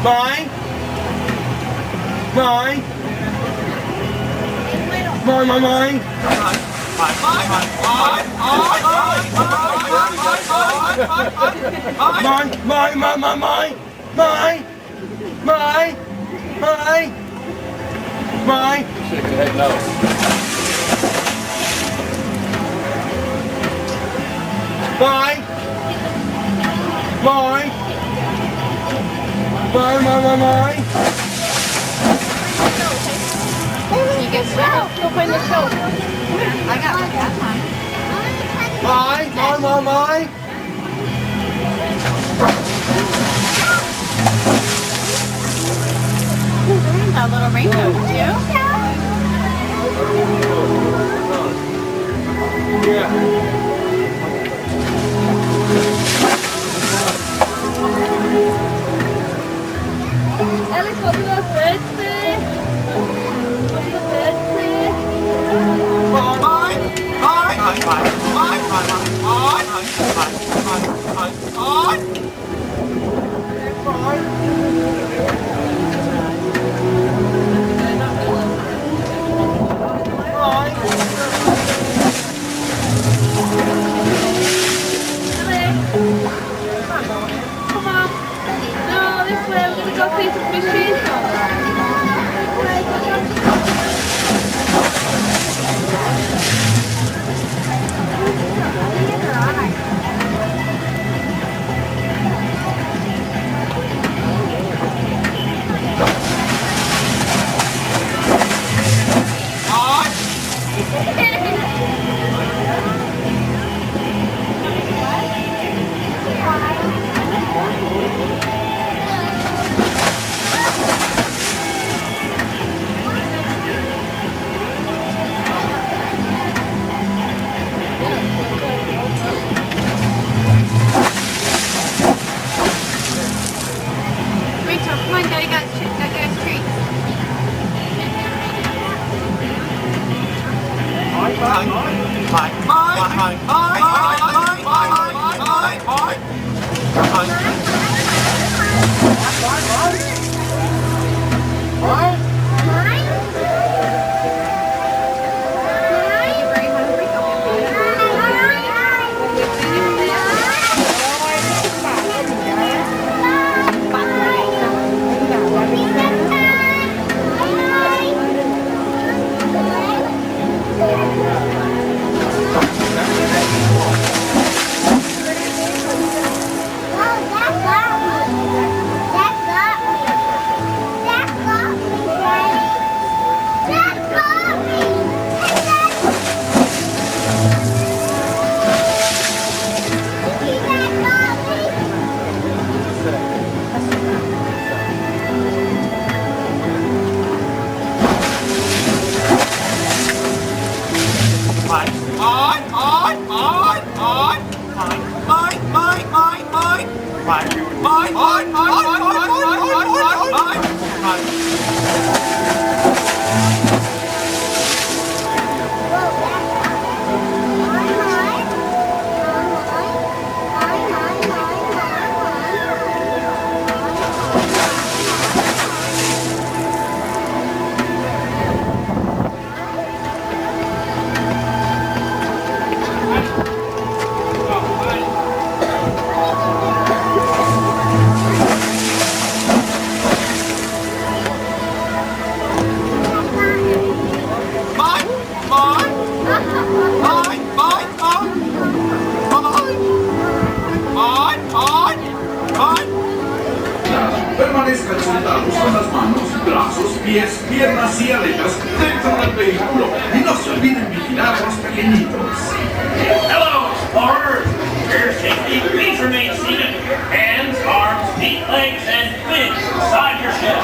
Mine. Mine. Mine, mine, mine. Mine, mine, mine, mine. Mine. Mine. Mine. Mine. Shake your head no. Mine. Mine. Mine, mine, mine, mine. You get shot. Open the show. I got one that time. Mine, mine, mine, mine. A little rainbow too. Yeah. Alex, what do the birds say? What do the birds say? Come on. No, this way. We're gonna go see some fishes. Rachel, come on, Daddy got treats. Permanezcan sentados con las manos, brazos, pies, piernas y aletas dentro del vehículo y no se olviden vigilar a los pequeñitos. Hello, explorers! Your safety, please remain seated. Hands, arms, feet, legs, and fins inside your shell.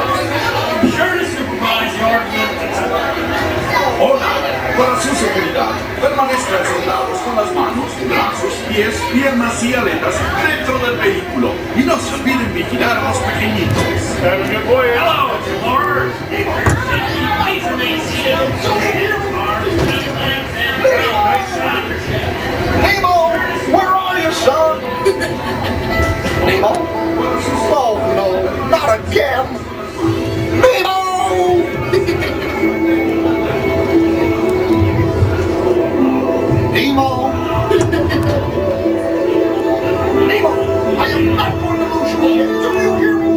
Be sure to supervise your movements. Hola, para su seguridad, permanezcan sentados con las manos, brazos, pies, piernas y aletas dentro del vehículo y no se olviden vigilar a los pequeñitos. Hello, explorers! Your safety, please remain seated. Hands, arms, feet, legs, and fins inside your shell. Nemo! Nemo! I am not going to lose you! Do you hear me?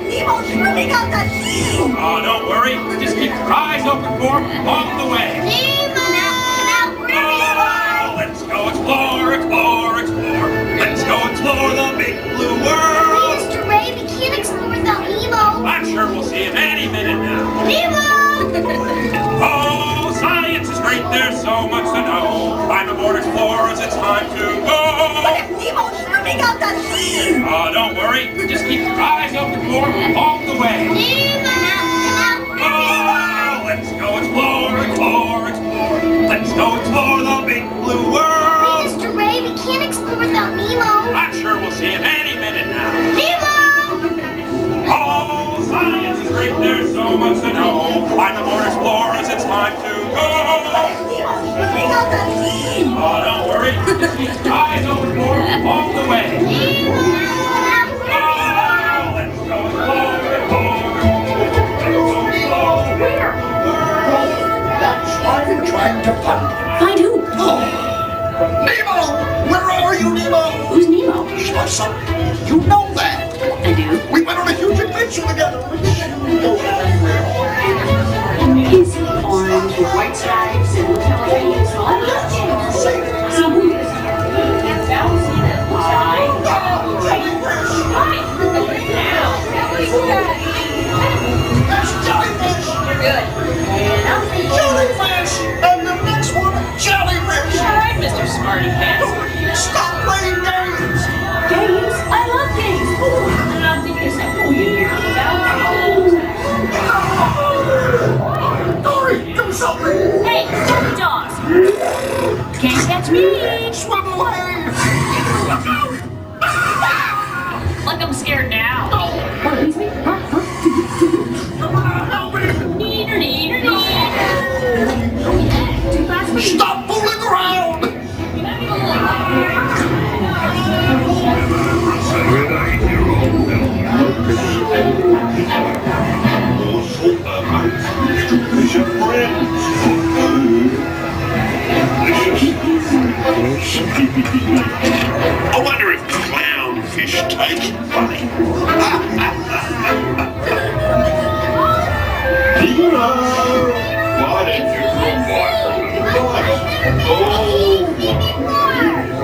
Nemo's swimming out the sea! Oh, don't worry. Just keep your eyes open for him along the way. Nemo! Oh, let's go explore, explore, explore. Let's go explore the big blue world. Mr. Ray, we can't explore without Nemo! I'm sure we'll see him any minute now. Nemo! Oh, science is great. There's so much to know. Climb aboard explorers. It's time to go. Nemo's swimming out the sea! Oh, don't worry. Just keep your eyes open for him along the way. Nemo! Oh, let's go explore, explore, explore. Let's go explore the big blue world. Mr. Ray, we can't explore without Nemo! I'm sure we'll see him any minute now. Nemo! Oh, science is great. There's so much to know. Climb aboard explorers. It's time to go. Nemo's swimming out the sea! Oh, don't worry. Just keep your eyes open for him along the way. Oh, let's go explore, explore. That's why I'm trying to find you. Find who? Oh. Nemo! Where are you, Nemo? Who's Nemo? He's my son. You know that. I do. We went on a huge adventure together. We shouldn't go anywhere. Is he orange with white stripes and tailgates and all that? Say it. So who is he? That's jellyfish. Good. Jellyfish. And the next one, jellyfish. All right, Mr. Smarty Pants. Stop playing games. Games? I love games. And I'm thinking of saying, oh, you hear Dory, do something. Hey, stop the dogs. Can't catch me. Swim away. Look, I'm scared now. Oh, he's me. Neener, neener, neener. Too fast for you. Stop fooling around. I wonder if clownfish taste funny. Why didn't you come by? Oh,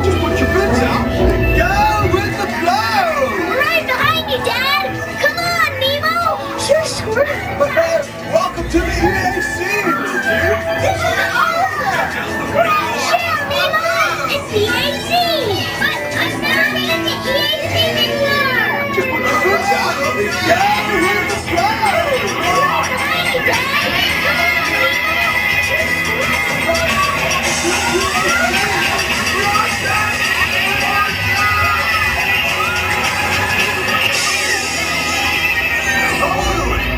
Just put your bits out. Go with the flow. Right behind you, Dad! Come on, Nemo! You're sort of... But first, welcome to the EAC, little dude. This is awesome! Share, Nemo! It's EAC! But I'm not in the EAC anymore! Just put your bits out. Go with the flow. Right behind you, Dad!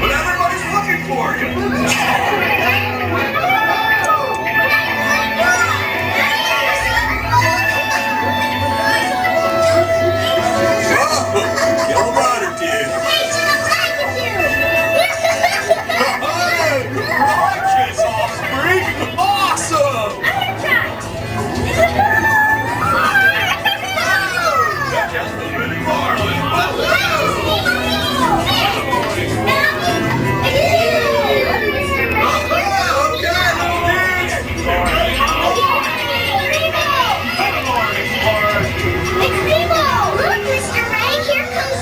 But everybody's looking for you. Yellow rider kid. Kiss offspring. Awesome. It's Nemo! Look, Mr. Ray, here comes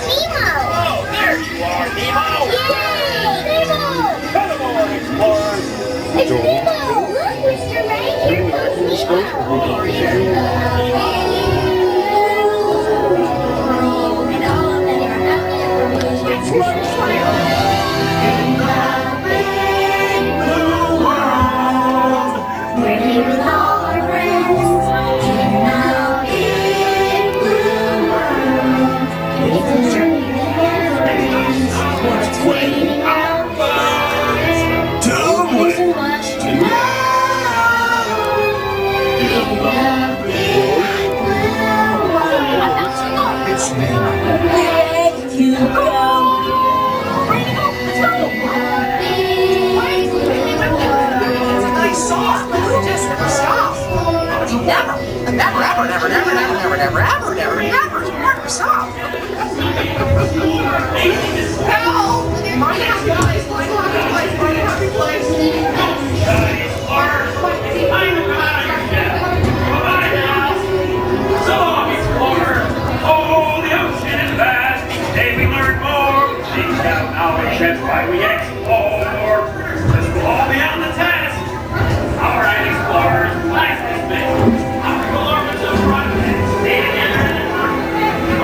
never, never, never, never, never, ever, never, never, never stop. That's why we explore. This will all be on the test. All right, explorers, last bit. I'll go over to the front and stand there.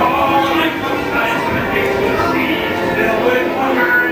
Oh, my goodness, I'm going to take the sea filled with water.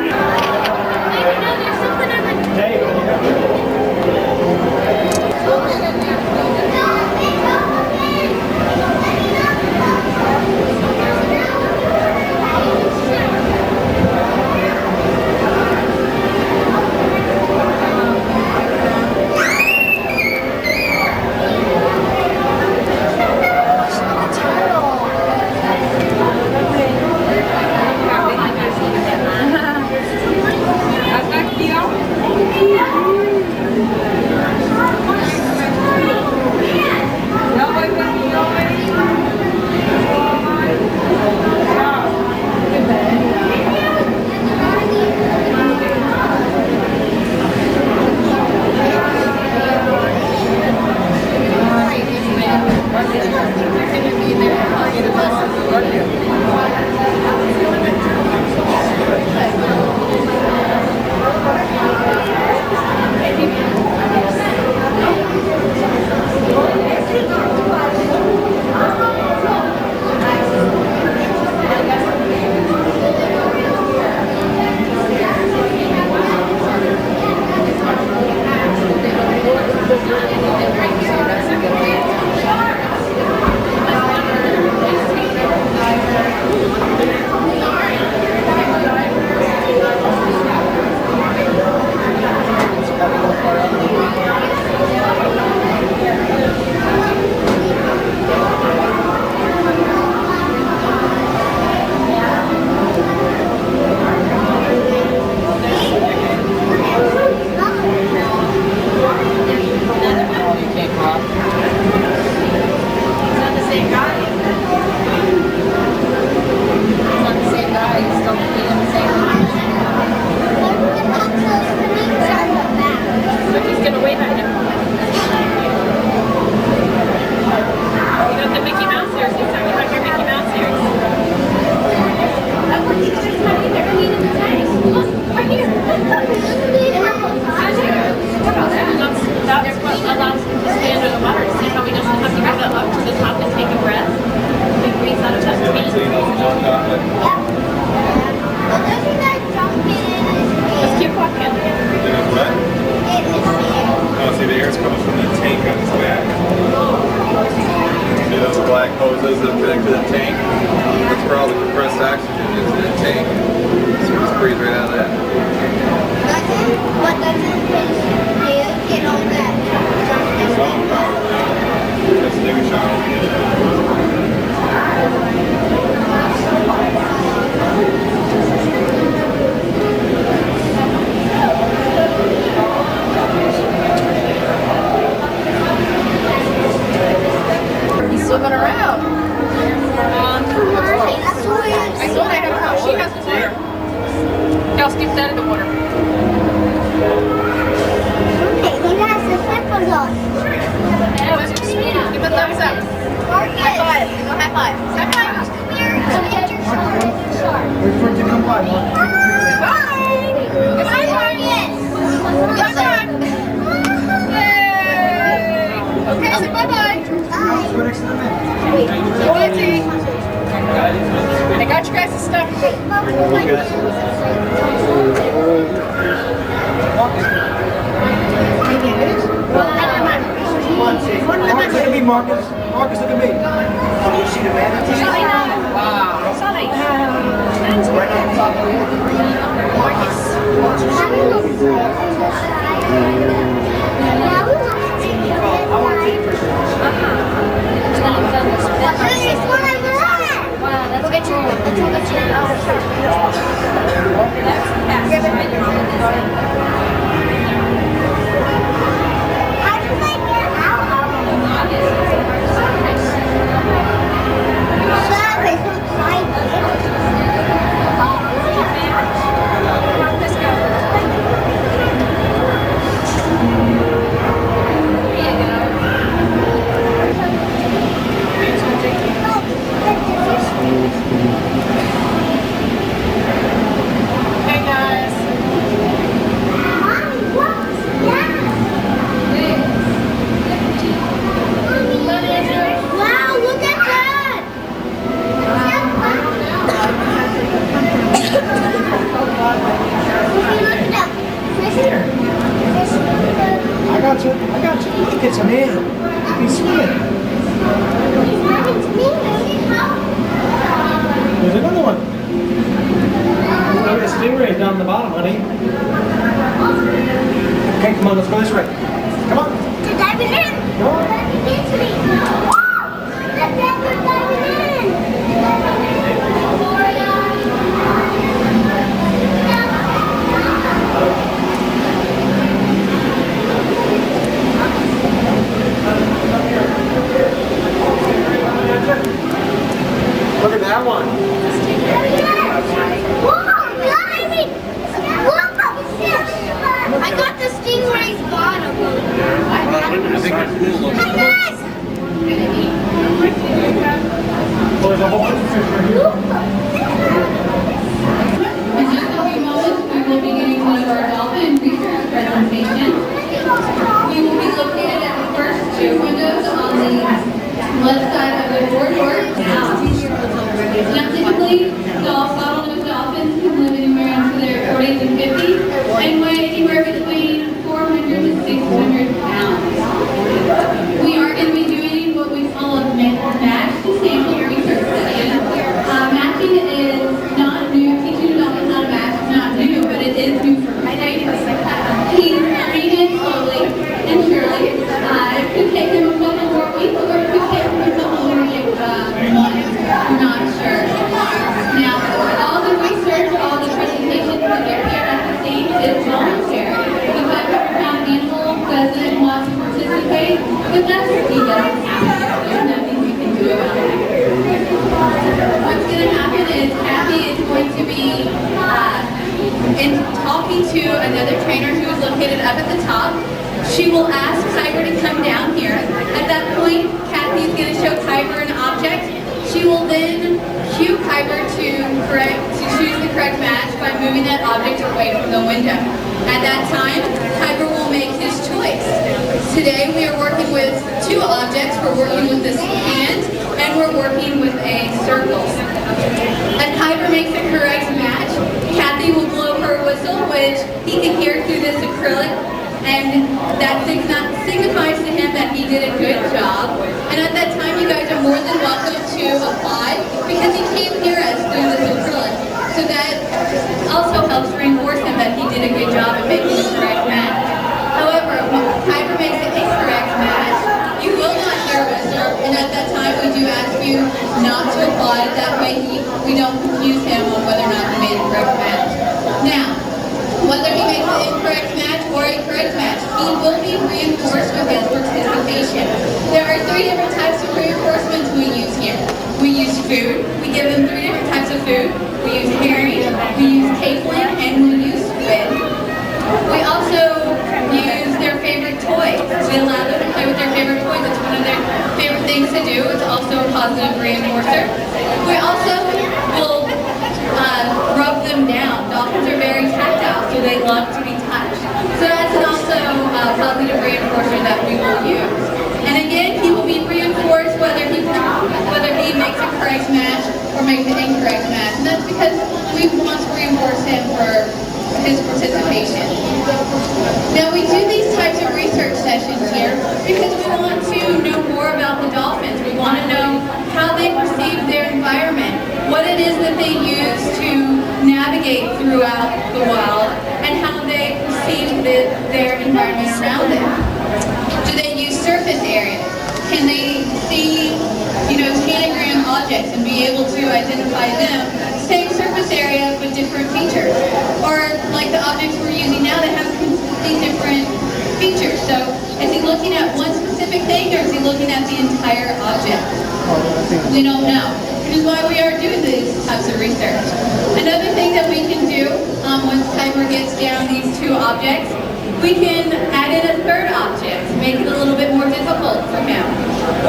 Okay, come on, let's go this way. Come on. They're diving in. Come on. Diving into me. They're diving in. Look at that one. I got the stingray's bottom. I think that's cool. Hi guys! Well, there's a whole bunch of fish right here. In just a few moments, we will be getting one of our dolphin research presentations. We will be located at the first two windows on the left side of the corridor. Now, typically, bottlenose dolphins can live anywhere into their 40s and 50s and weigh anywhere between 400 to 600 pounds. We are going to be doing what we call a match to sample research session. Matching is not new. Teaching a dolphin how to match is not new, but it is new for Tiger. He's learning it slowly and surely. It could take him a couple more weeks, or it could take him a couple more months. We're not sure. Now, all the research, all the presentations that are here at the stage is voluntary. The 500-pound animal doesn't want to participate, but that's what he does. There's nothing we can do about it. What's going to happen is Kathy is going to be talking to another trainer who is located up at the top. She will ask Kyber to come down here. At that point, Kathy is going to show Kyber an object. She will then cue Kyber to choose the correct match by moving that object away from the window. At that time, Kyber will make his choice. Today we are working with two objects. We're working with this hand and we're working with a circle. As Kyber makes the correct match, Kathy will blow her whistle, which he can hear through this acrylic, and that signifies to him that he did a good job. And at that time, you guys are more than welcome to applaud because he can't hear us through this acrylic. So that also helps reinforce him that he did a good job in making the correct match. However, when Kyber makes an incorrect match, you will not hear a whistle, and at that time, we do ask you not to applaud. That way, we don't confuse him on whether or not he made a correct match. Now, whether he makes an incorrect match or a correct match, he will be reinforced with his participation. There are 3 different types of reinforcements we use here. We use food. We give them 3 different types of food. We use herring, we use capelin, and we use squid. We also use their favorite toys. We allow them to play with their favorite toys. It's one of their favorite things to do. It's also a positive reinforcer. We also will rub them down. Dolphins are very tactile, so they love to be touched. So that's also a positive reinforcer that we will use. And again, he will be reinforced whether he makes a correct match or makes an incorrect match. And that's because we want to reinforce him for his participation. Now we do these types of research sessions here because we want to know more about the dolphins. We want to know how they perceive their environment, what it is that they use to navigate throughout the wild, and how they perceive their environment around them. Do they use surface areas? Can they see, tanagram objects and be able to identify them? Same surface area but different features. Or like the objects we're using now that have completely different features. So is he looking at one specific thing or is he looking at the entire object? We don't know. Which is why we are doing these types of research. Another thing that we can do once Kyber gets down these 2 objects, we can add in a 3rd object, make it a little bit more difficult for him.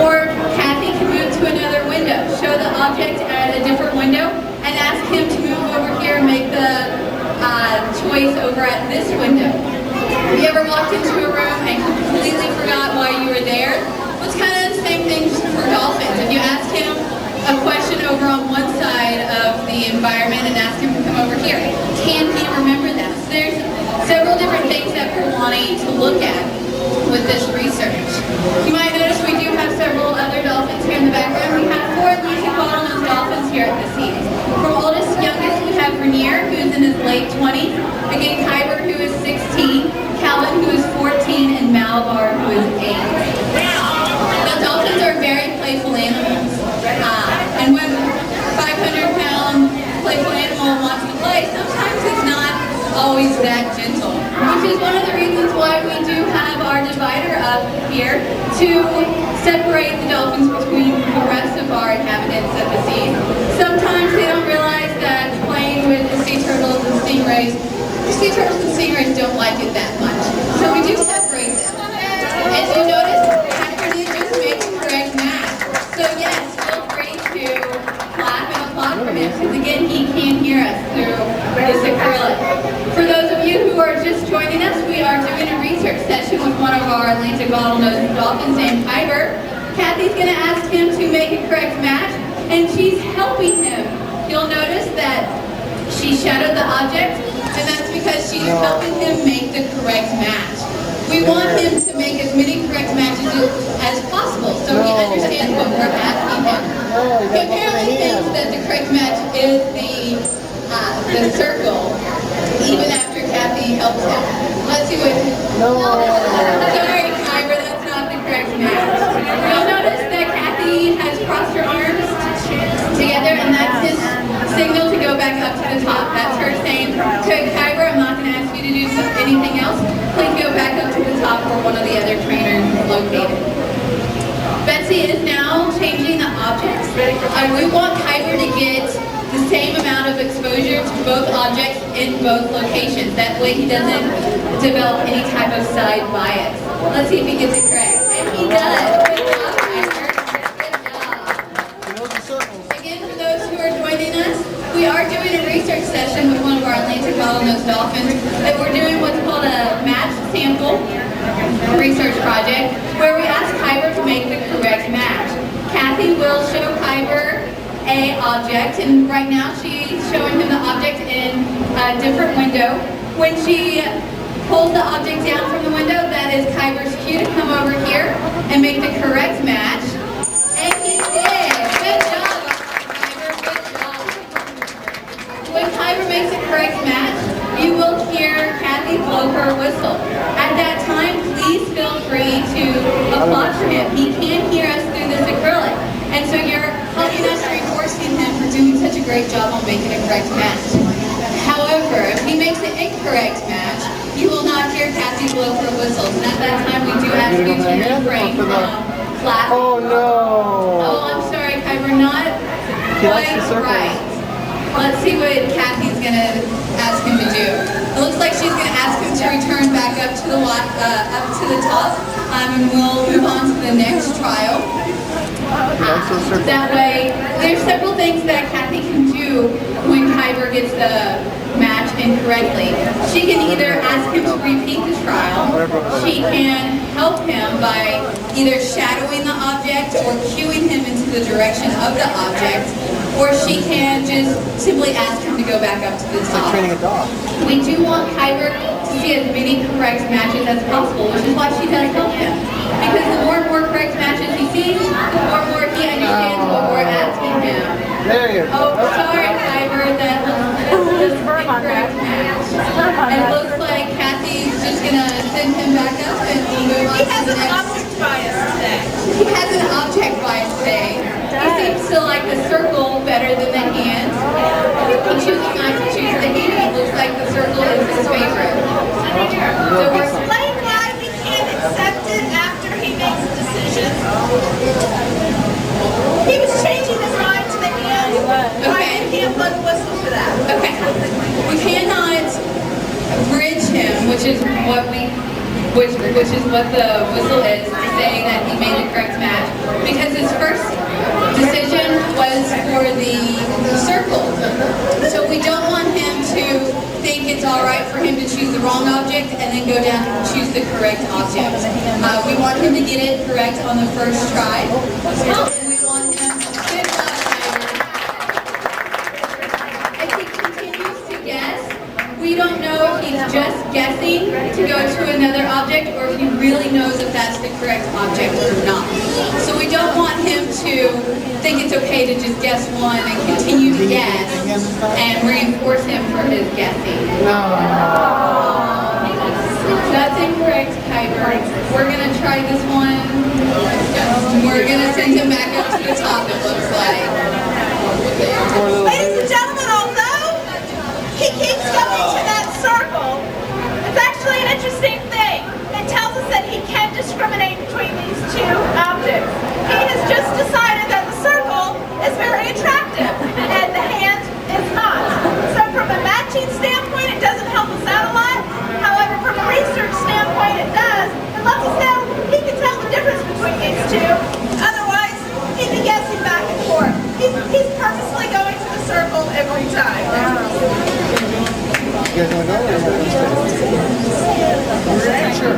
Or Kathy can move to another window, show the object at a different window, and ask him to move over here and make the choice over at this window. Have you ever walked into a room and completely forgot why you were there? Well, it's kind of the same thing for dolphins. If you ask him a question over on one side of the environment and ask him to come over here, can he remember that? So there's several different things that we're wanting to look at with this research. You might notice we do have several other dolphins here in the background. We have 4 Atlantic bottlenose dolphins here at the scene. From oldest to youngest, we have Rainier, who is in his late 20s. Again, Kyber, who is 16. Calvin, who is always that gentle, which is one of the reasons why we do have our divider up here to separate the dolphins between the rest of our inhabitants of the sea. Sometimes they don't realize that playing with the sea turtles and stingrays, don't like it that much. So we do separate them. As you notice, Piper did just make the correct match. So yes, feel free to clap and applaud for him, because again, he can hear us through this acrylic. For those of you who are just joining us, we are doing a research session with one of our Atlantic bottlenose dolphins named Piper. Kathy's going to ask him to make a correct match, and she's helping him. You'll notice that she shadowed the object, and that's because she's helping him make the correct match. We want him to make as many correct matches as possible, so he understands what we're asking him. He apparently thinks that the correct match is the circle, even after Kathy helps him. Let's see what... Sorry, Kyber, that's not the correct match. You'll notice that Kathy has crossed her arms together, and that's his signal to go back up to the top. That's her saying, "Okay, Kyber, I'm not going to ask you to do anything else. Please go back up to the top where one of the other trainers is located." Betsy is now changing the objects. We want Kyber to get the same amount of exposure to both objects in both locations. That way he doesn't develop any type of side bias. Let's see if he gets it correct. And he does. Good job, Kyber. Good job. Again, for those who are joining us, we are doing a research session with one of our Atlantic bottlenose dolphins that we're doing what's called a match sample research project, where we ask Kyber to make the correct match. Kathy will show Kyber a object, and right now she's showing him the object in a different window. When she pulls the object down from the window, that is Kyber's cue to come over here and make the correct match. And he did. Good job, Kyber. Good job. When Kyber makes the correct match, you will hear Kathy blow her whistle. At that time, please feel free to applaud for him. He can hear us through this acrylic. And so you're helping us reinforcing him for doing such a great job on making a correct match. However, if he makes an incorrect match, you will not hear Kathy blow her whistles. And at that time, we do ask you to refrain from clapping. Oh no! Oh, I'm sorry, Kyber, not quite right. Let's see what Kathy's going to ask him to do. It looks like she's going to ask him to return back up to the top, and we'll move on to the next trial. That way, there's several things that Kathy can do when Kyber gets the match incorrectly. She can either ask him to repeat the trial, she can help him by either shadowing the object or cueing him into the direction of the object, or she can just simply ask him to go back up to the top. Training a dog. We do want Kyber to see as many correct matches as possible, which is why she does help him. Because the more and more correct matches he sees, the more and more he understands what we're asking him. There you go. Oh, sorry, Kyber, that was the correct match. And it looks like Kathy's just going to send him back up and we'll move on to the next. He has an object bias today. He seems to like the circle better than the hand. He chooses not to choose the hand. It looks like the circle is his favorite. So we're Explain why we can't accept it after he makes a decision. He was changing his mind to the hand. Okay. I can't blow the whistle for that. Okay. We cannot bridge him, which is what the whistle is, to say that he made the correct match, because his first decision was for the circle. So we don't want him to think it's all right for him to choose the wrong object and then go down and choose the correct object. We want him to get it correct on the first try. And we want him to good job, Kyber. As he continues to guess, we don't know if he's just guessing to go to another object or if he really knows if that's the correct object or not. So we don't want him to think it's okay to just guess one and continue to guess and reinforce him for his guessing. That's incorrect, Kyber. We're going to try this one. We're going to send him back up to the top, it looks like. Ladies and gentlemen, although he keeps going to that circle, interesting thing. It tells us that he can discriminate between these two objects. He has just decided that the circle is very attractive and the hand is not. So from a matching standpoint, it doesn't help us out a lot. However, from a research standpoint, it does. It lets us know he can tell the difference between these two. Otherwise, he'd be guessing back and forth. He's purposely going to the circle every time. You guys want to go or you want to stay? Sure.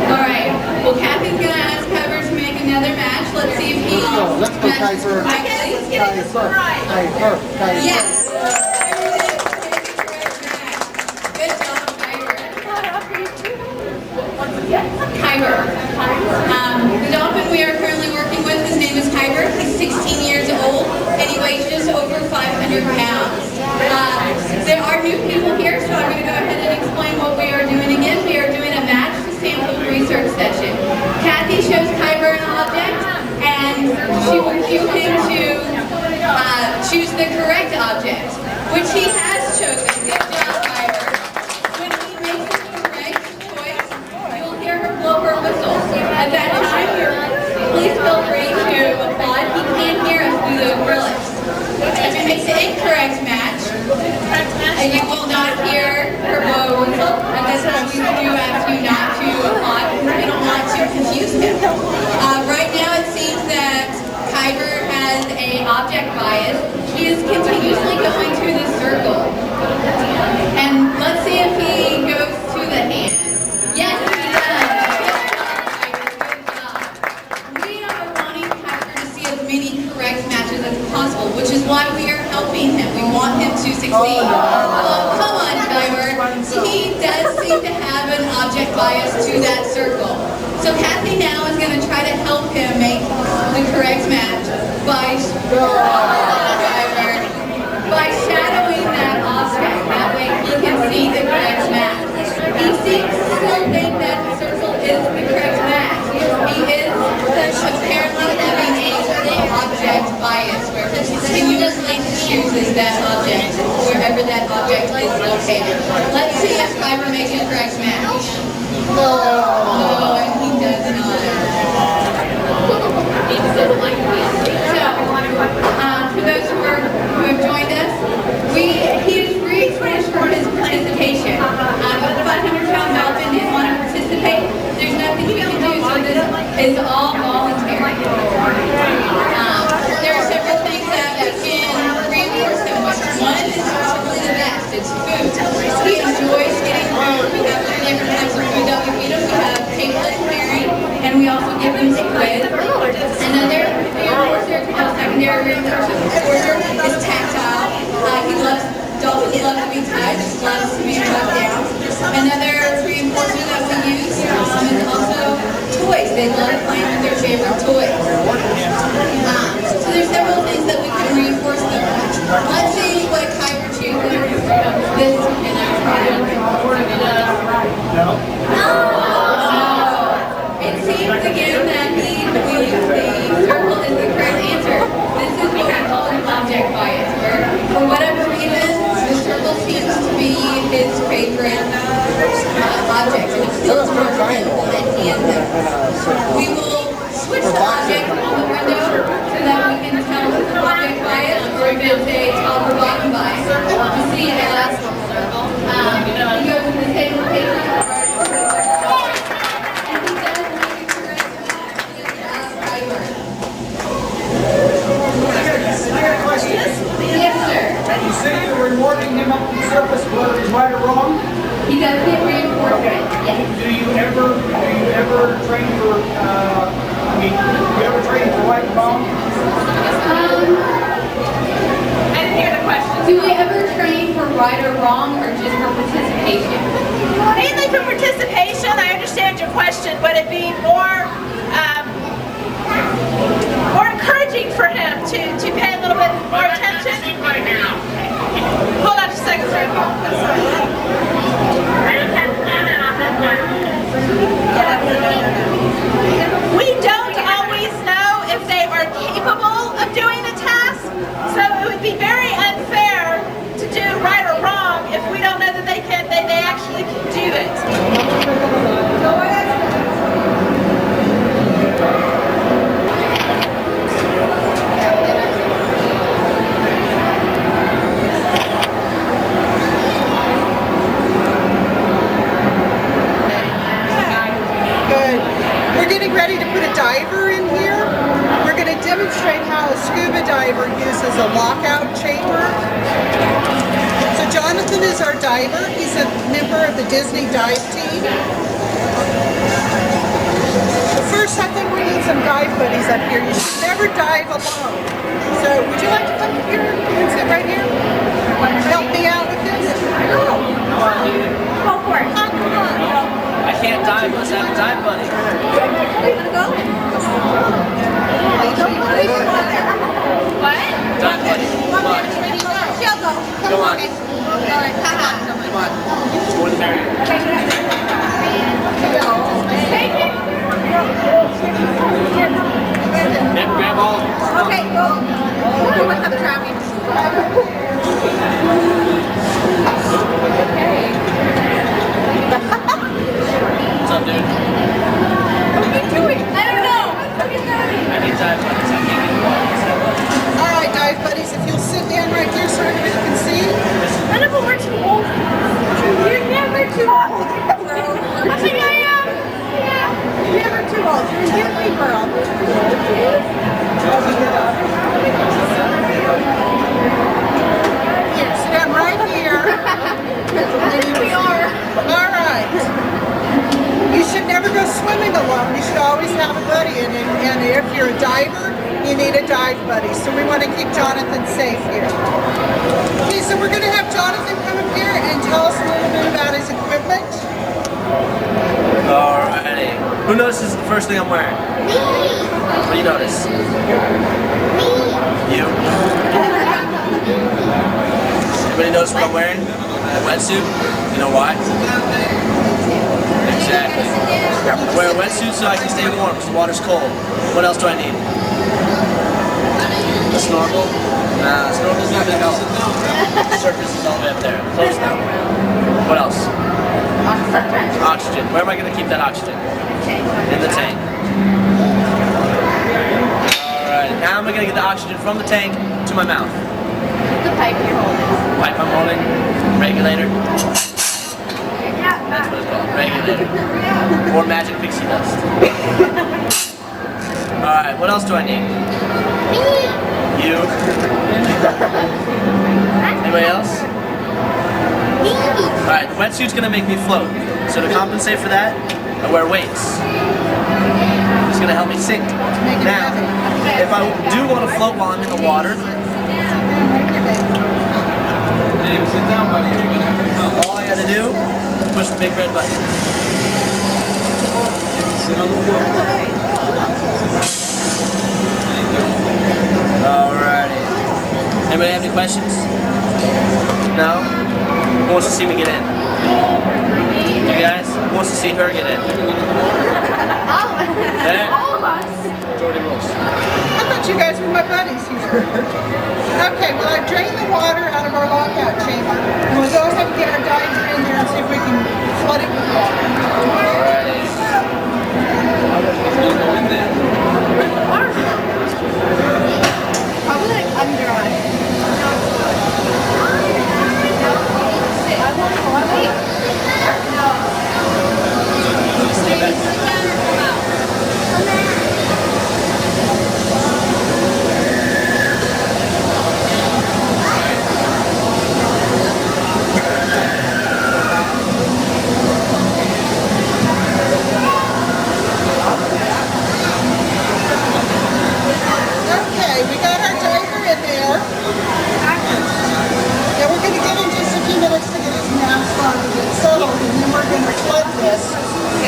All right. Well, Kathy's going to ask Kyber to make another match. Let's see if he Let's go, matches Kyber. correctly. Let's get this one right. Kyber. Yes. Good job, Kyber. Kyber. The dolphin we are currently working with, his name is Kyber. He's 16 years old and he weighs just over 500 pounds. There are new people here, so I'm going to go ahead and explain what we are doing again. We are doing a match to sample research session. Kathy shows Kyber an object and she will cue him to choose the correct object, which he has chosen. Good job, Kyber. When he makes the correct choice, you'll hear her blow her whistle. At that time, please feel free to applaud. He can't hear us through the acrylics. If he makes the incorrect match, and you will not hear her blow a whistle, and this time we do ask you not to applaud because we don't want to confuse him. Right now it seems that Kyber has an object bias. He is continuously going to the circle. And let's see if he goes to the hand. Yes, he does. Good job. We are wanting Kyber to see as many correct matches as possible, which is why we are helping him. We want him to succeed. Oh, come on, Kyber. He does seem to have an object bias to that circle. So Kathy now is going to try to help him make the correct match by shadowing that object. That way he can see the correct match. He seems to still think that the circle is the correct match. He is apparently having an object bias where he continuously chooses that object wherever that object is located. Let's see if Kyber makes the correct match. No, and he does not. For those who have joined us, he is re-expressed for his participation. If the 500-pound dolphin didn't want to participate, there's nothing we can do, so this is all voluntary. There are several things that we can reinforce him with. One is probably the best, it's food. He enjoys getting food. We have different types of food that we feed him. We have piglet and herring, and we also give him squid. Another reinforcer, secondary reinforcer is tactile. Dolphins love to be touched, loves to be rubbed down. Another reinforcer that we use is also toys. They love playing with their favorite toys. So there's several things that we can reinforce them with. Let's see what Kyber chooses. This It seems again that he believes the circle is the correct answer. This is what we call an object bias, where for whatever reason, the circle seems to be his favorite object, and it feels more valuable than he is there. We will switch the object on the window so that we can tell if it's an object bias or if it's a top or bottom bias. To see as he goes to the same location. You say you're rewarding him up to the surface whether he's right or wrong? He does get reinforcement, yes. Do you ever train for, right and wrong? I didn't hear the question. Do we ever train for right or wrong or just for participation? Mainly for participation. I understand your question. Would it be more encouraging for him to pay a little bit more attention? Hold on just a second, sorry. We don't always know if they are capable of doing a task, so it would be very unfair to do right or wrong if we don't is a lockout chamber. So Jonathan is our diver. He's a member of the Disney dive team. But first, I think we need some dive buddies up here. You should never dive alone. So would you like to come here and sit right here? Help me out with this? Go for it. Come on. I can't dive unless I have a dive buddy. You wanna go? What? Dive buddy. Come on. She'll go. Come on. All right, come on. Come on. It's more than Mary. Grab all. Okay, go. What's up, Travis? What's up, dude? What are you doing? I don't know. I need dive buddies. I can't get water. All right, dive buddies, if you'll sit down right here so everybody can see. I know, but we're too old. You're never too old. I think I am. Yeah. You're never too old. You're a good girl. Here, sit down right here. I think we are. All right. You should never go swimming alone. You should always have a buddy. And if you're a diver, you need a dive buddy. So we want to keep Jonathan safe here. Okay, so we're going to have Jonathan come up here and tell us a little bit about his equipment. Alrighty. Who notices the first thing I'm wearing? What do you notice? You? Anybody notice what I'm wearing? A wetsuit? You know why? Exactly. I wear a wetsuit so I can stay warm because the water's cold. What else do I need? A snorkel? Nah, snorkel's not gonna help. The surface is all the way up there. Close now. What else? Oxygen. Where am I gonna keep that oxygen? In the tank. Alright, now I'm gonna get the oxygen from the tank to my mouth. The pipe you're holding. Pipe I'm holding. Regulator. That's what it's called. Regulator. Or magic pixie dust. Alright, what else do I need? You? Anybody else? Alright, the wetsuit's gonna make me float. So to compensate for that, I wear weights. It's gonna help me sink. Now, if I do want to float while I'm in the water, all I gotta do is push the big red button. Alrighty. Anybody have any questions? No? Who wants to see me get in? You guys? Who wants to see her get in? All of us. Jordy rules. I thought you guys were my buddies here. Okay, well I've drained the water out of our lockout chamber. And we'll go ahead and get our diver in there and see if we can flood it with water. Probably like under us. I want to go away. Okay, we got our diver in there. Yeah, we're going to get in just a few minutes to get his mask on and get settled, and then we're going to flood this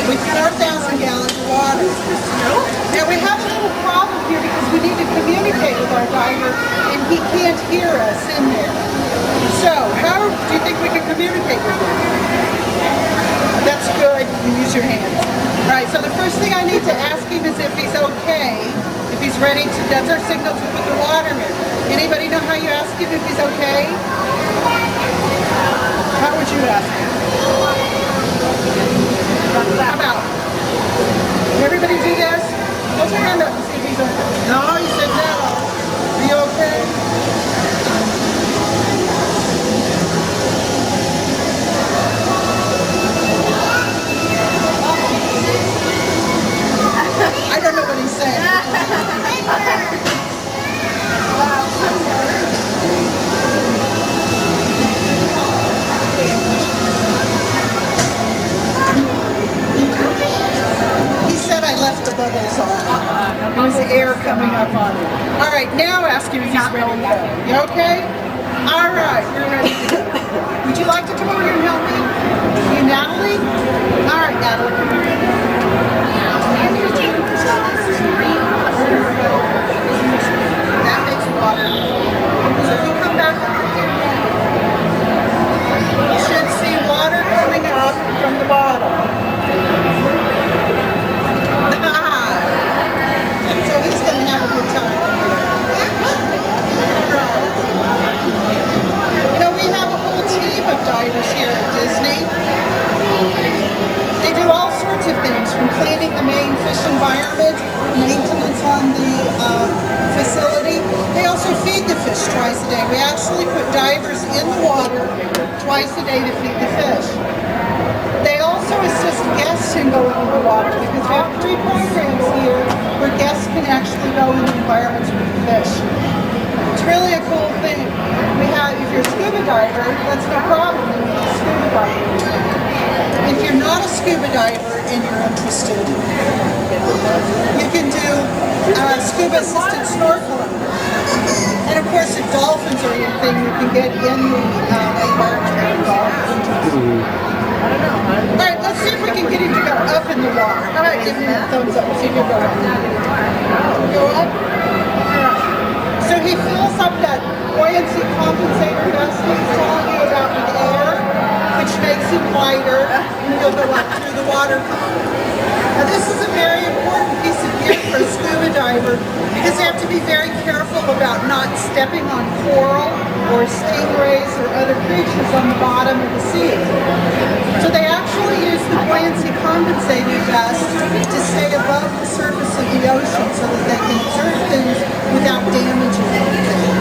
with 4,000 gallons of water. Now we have a little problem here because we need to communicate with our diver, and he can't hear us in there. So, how do you think we can communicate with him? That's good. You use your hands. All right, so the first thing I need to ask him is if he's okay, if he's ready to, that's our signal to put the water in. Anybody know how you ask him if he's okay? How would you ask him? How about? Everybody do this? Hold your hand up and see if he's okay. No, you said no. Are you okay? I don't know what he's saying. coming up on you. All right, now ask him if he's ready to go. You okay? All right, you're ready to go. Would you like to come over here and help me? You, Natalie? All right, Natalie. That makes water. So if you come back up here, you should see water coming up from the bottom. So he's going to have a good time. You know, we have a whole team of divers here at Disney. They do all sorts of things, from cleaning the main fish environment, maintenance on the facility. They also feed the fish twice a day. We actually put divers in the water twice a day to feed the fish. They also assist guests in going in the water because we have 3 programs here where guests can actually go in the environments with the fish. It's really a cool thing. We have, if you're a scuba diver, that's no problem. You need a scuba diver. If you're not a scuba diver and you're interested, you can do scuba assisted snorkeling. And of course, if dolphins or anything, you can get in the environment. All right, let's see if we can get him to go up in the water. All right, give him a thumbs up. See if you go up. Go up. All right. So he fills up that buoyancy compensator vest he's telling you about with air, which makes him lighter, and he'll go up through the water column. Now this is a very important piece of gear for a scuba diver because they have to be very careful about not stepping on coral or stingrays or other creatures on the bottom of the sea. So they actually use the buoyancy compensating vest to stay above the surface of the ocean so that they can observe things without damaging anything.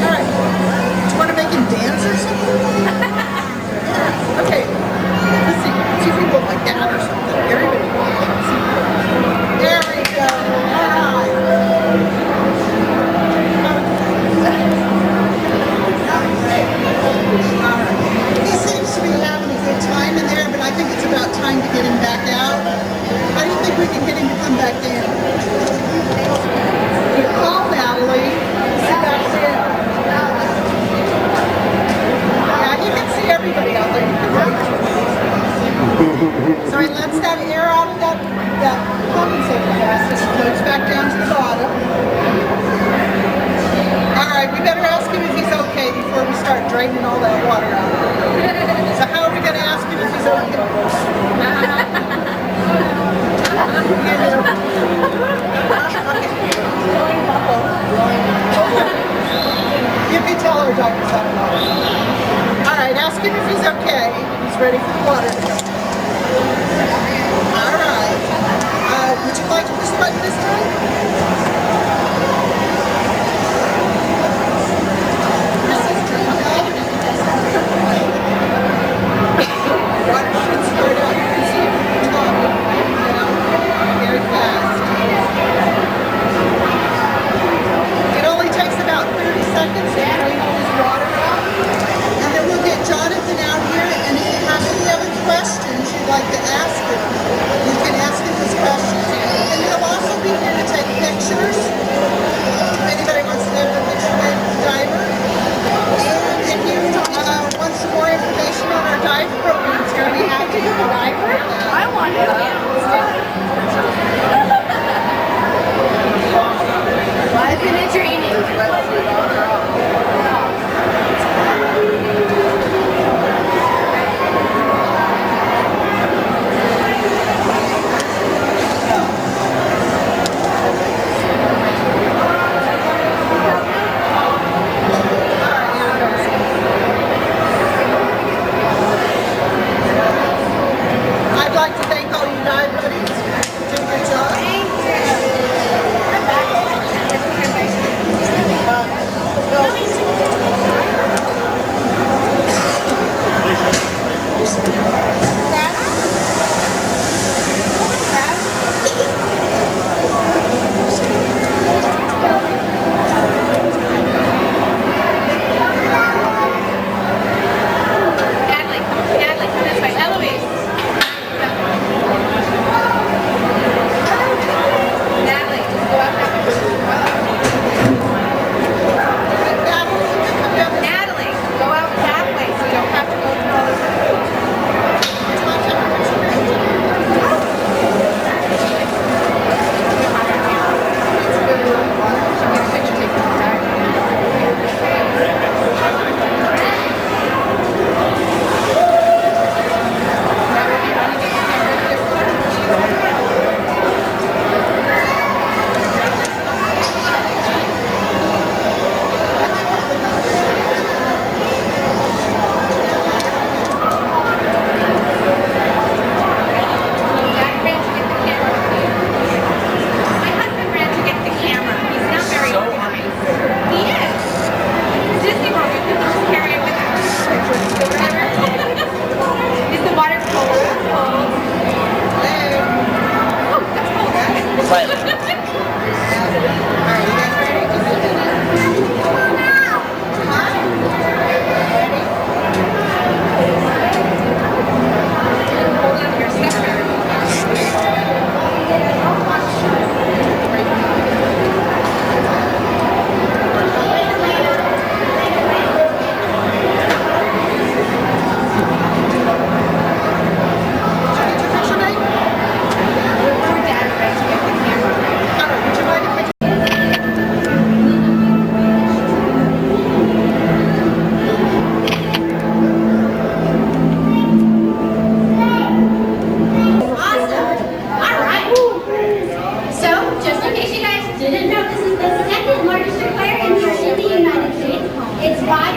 All right. Do you want to make him dance or something? Okay. Let's see. See if we can go like that or something. Everybody go like that. There we go. All right. He seems to be having a good time in there, but I think it's about time to get him back out. How do you think we can get him to come back down? You call Natalie. Sit back down. Yeah, you can see everybody out there. So he lets that air out of that compensator vest and floats back down to the bottom. All right, we better ask him if he's okay before we start draining all that water out. So how are we going to ask him if he's okay? You can tell our doctor's having a lot. All right, ask him if he's okay. He's ready for the water to go. All right. Would you like to push the button this time? Water should start out. You can see it from the top. Down very fast. It only takes about 30 seconds to drain all this water out. And then we'll get Jonathan out here, and if you have any other questions you'd like to ask him, you can ask him his questions. And he'll also be here to take pictures. If anybody wants to have a picture with the diver. And if you want some more information on our dive programs, you're going to have to do a diver. I want to. Why isn't it raining? I'd like to thank all you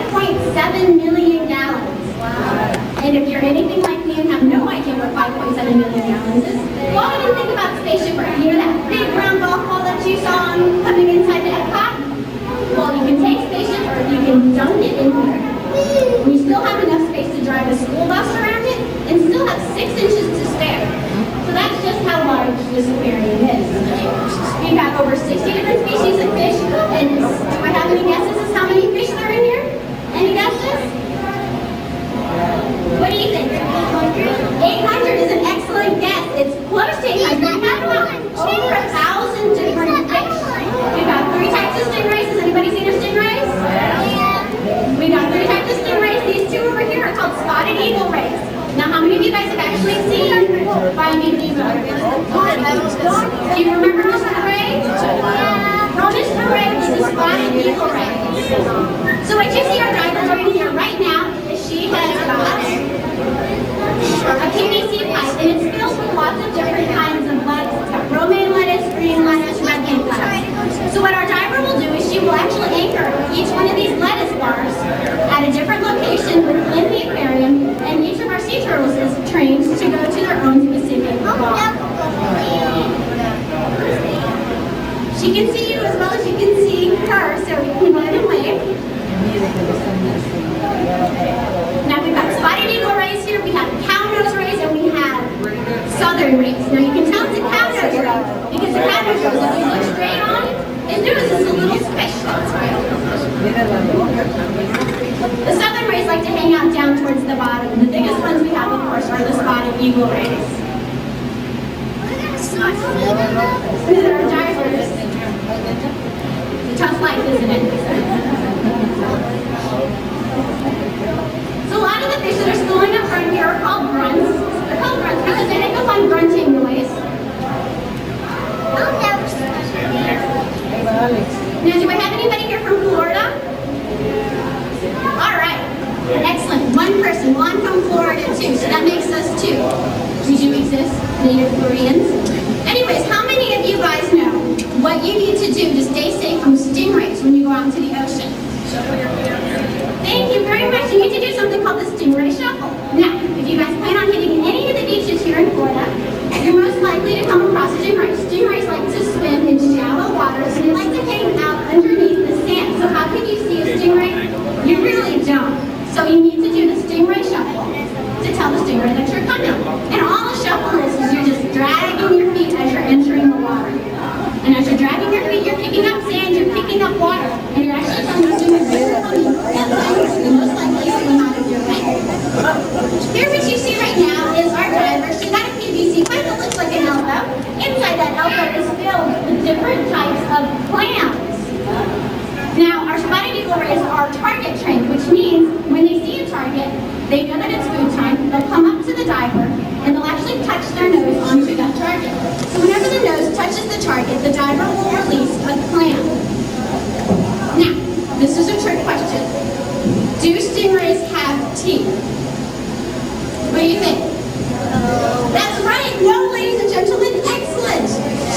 5.7 million gallons. And if you're anything like me and have no idea what 5.7 million gallons is, go ahead and think about Spaceship Earth. You know that big round golf ball that you saw coming inside the epcot? Well, you can take Spaceship Earth, you can dunk it in here. We still have enough space to drive a school bus around it and still have 6 inches to spare. So that's just how large this aquarium is. We've got over 60 different species of fish. And do I have any guesses as how many fish are in here? Any guesses? What do you think? 800 is an excellent guess. It's close to 800. We have over 1,000 different fish. We've got 3 types of stingrays. Has anybody seen a stingray? We got 3 types of stingrays. These 2 over here are called spotted eagle rays. Now, how many of you guys have actually seen Finding Nemo? Do you remember Mr. Ray? Mr. Ray was a spotted eagle ray. So what you see our diver doing here right now is she has got a PVC pipe, and it's filled with lots of different kinds of lettuce. It's got romaine lettuce, green lettuce, red pink lettuce. So what our diver will do is she will actually anchor each one of these lettuce bars at a different location within the aquarium, and each of our sea turtles is trained to go to their own specific spot. She can see you as well as you can see her, so we can go ahead and wave. Now we've got spotted eagle rays here, we have cow-nose rays, and we have southern rays. Now you can tell it's a cow-nose ray because the cow-nose rays, if you look straight on, his nose is a little squish. The southern rays like to hang out down towards the bottom. The biggest ones we have, of course, are the spotted eagle rays. These are our divers. It's a tough life, isn't it? So a lot of the fish that are schooling up front here are called grunts. They're called grunts because they make a fun grunting noise. Now, do I have anybody here from Florida? All right. Excellent. One person. Well, I'm from Florida too, so that makes us 2. We do exist, native Floridians. Anyways, how many of you guys know what you need to do to stay safe from stingrays when you go out into the ocean? Thank you very much. You need to do something called the stingray shuffle. Now, if you guys plan on hitting any of the beaches here in Florida, you're most likely to come across a stingray. Stingrays like to swim in shallow waters and they like to hang out underneath the sand. So how can you see a stingray? You really don't. So you need to do the stingray shuffle to tell the stingray that you're coming. And all a shuffle is you're just dragging your feet as you're entering the water. And as you're dragging your feet, you're picking up sand, you're picking up water, and you're actually telling the stingray that you're coming. And most likely to swim out of your way. Here what you see right now is our diver. She's got a PVC pipe that looks like an elbow. Inside that elbow is filled with different types of clams. Now, our spotted eagle rays are target trained, which means when they see a target, they know that it's food time. They'll come up to the diver, and they'll actually touch their nose onto that target. So whenever the nose touches the target, the diver will release a clam. Now, this is a trick question. Do stingrays have teeth? What do you think? That's right! No, ladies and gentlemen, excellent!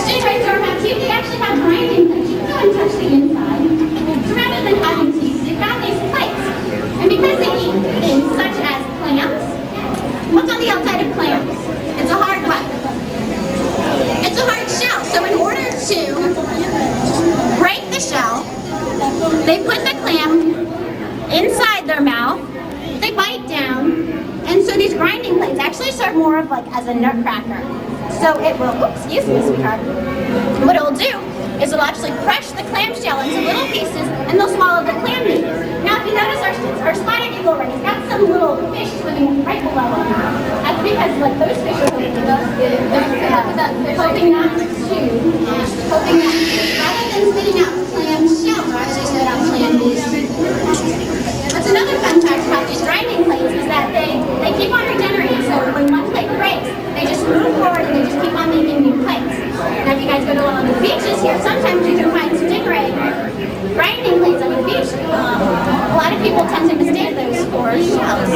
Stingrays don't have teeth, they actually have grinding plates. You can go and touch the inside. So rather than having teeth, they've got these plates. And because they eat things such as clams, what's on the outside of clams? It's a hard what? It's a hard shell. So in order to break the shell, they put the clam inside their mouth, they bite down, and so these grinding plates actually serve more of like as a nutcracker. So it will, oops, excuse me, sweetheart. What it will do is it'll actually crush the clam shell into little pieces and they'll swallow the clam meat. Now if you notice our spotted eagle ray has got some little fish swimming right below it. That's because like those fish are hoping not to, rather than spitting out the clam shell, they're actually spit out clam meat. What's another fun fact about these grinding plates is that they keep on regenerating. So when one plate breaks, they just move forward and they just keep on making new plates. Now if you guys go to a lot of the beaches here, sometimes you can find stingray grinding plates on the beach. A lot of people tend to mistake those for shells.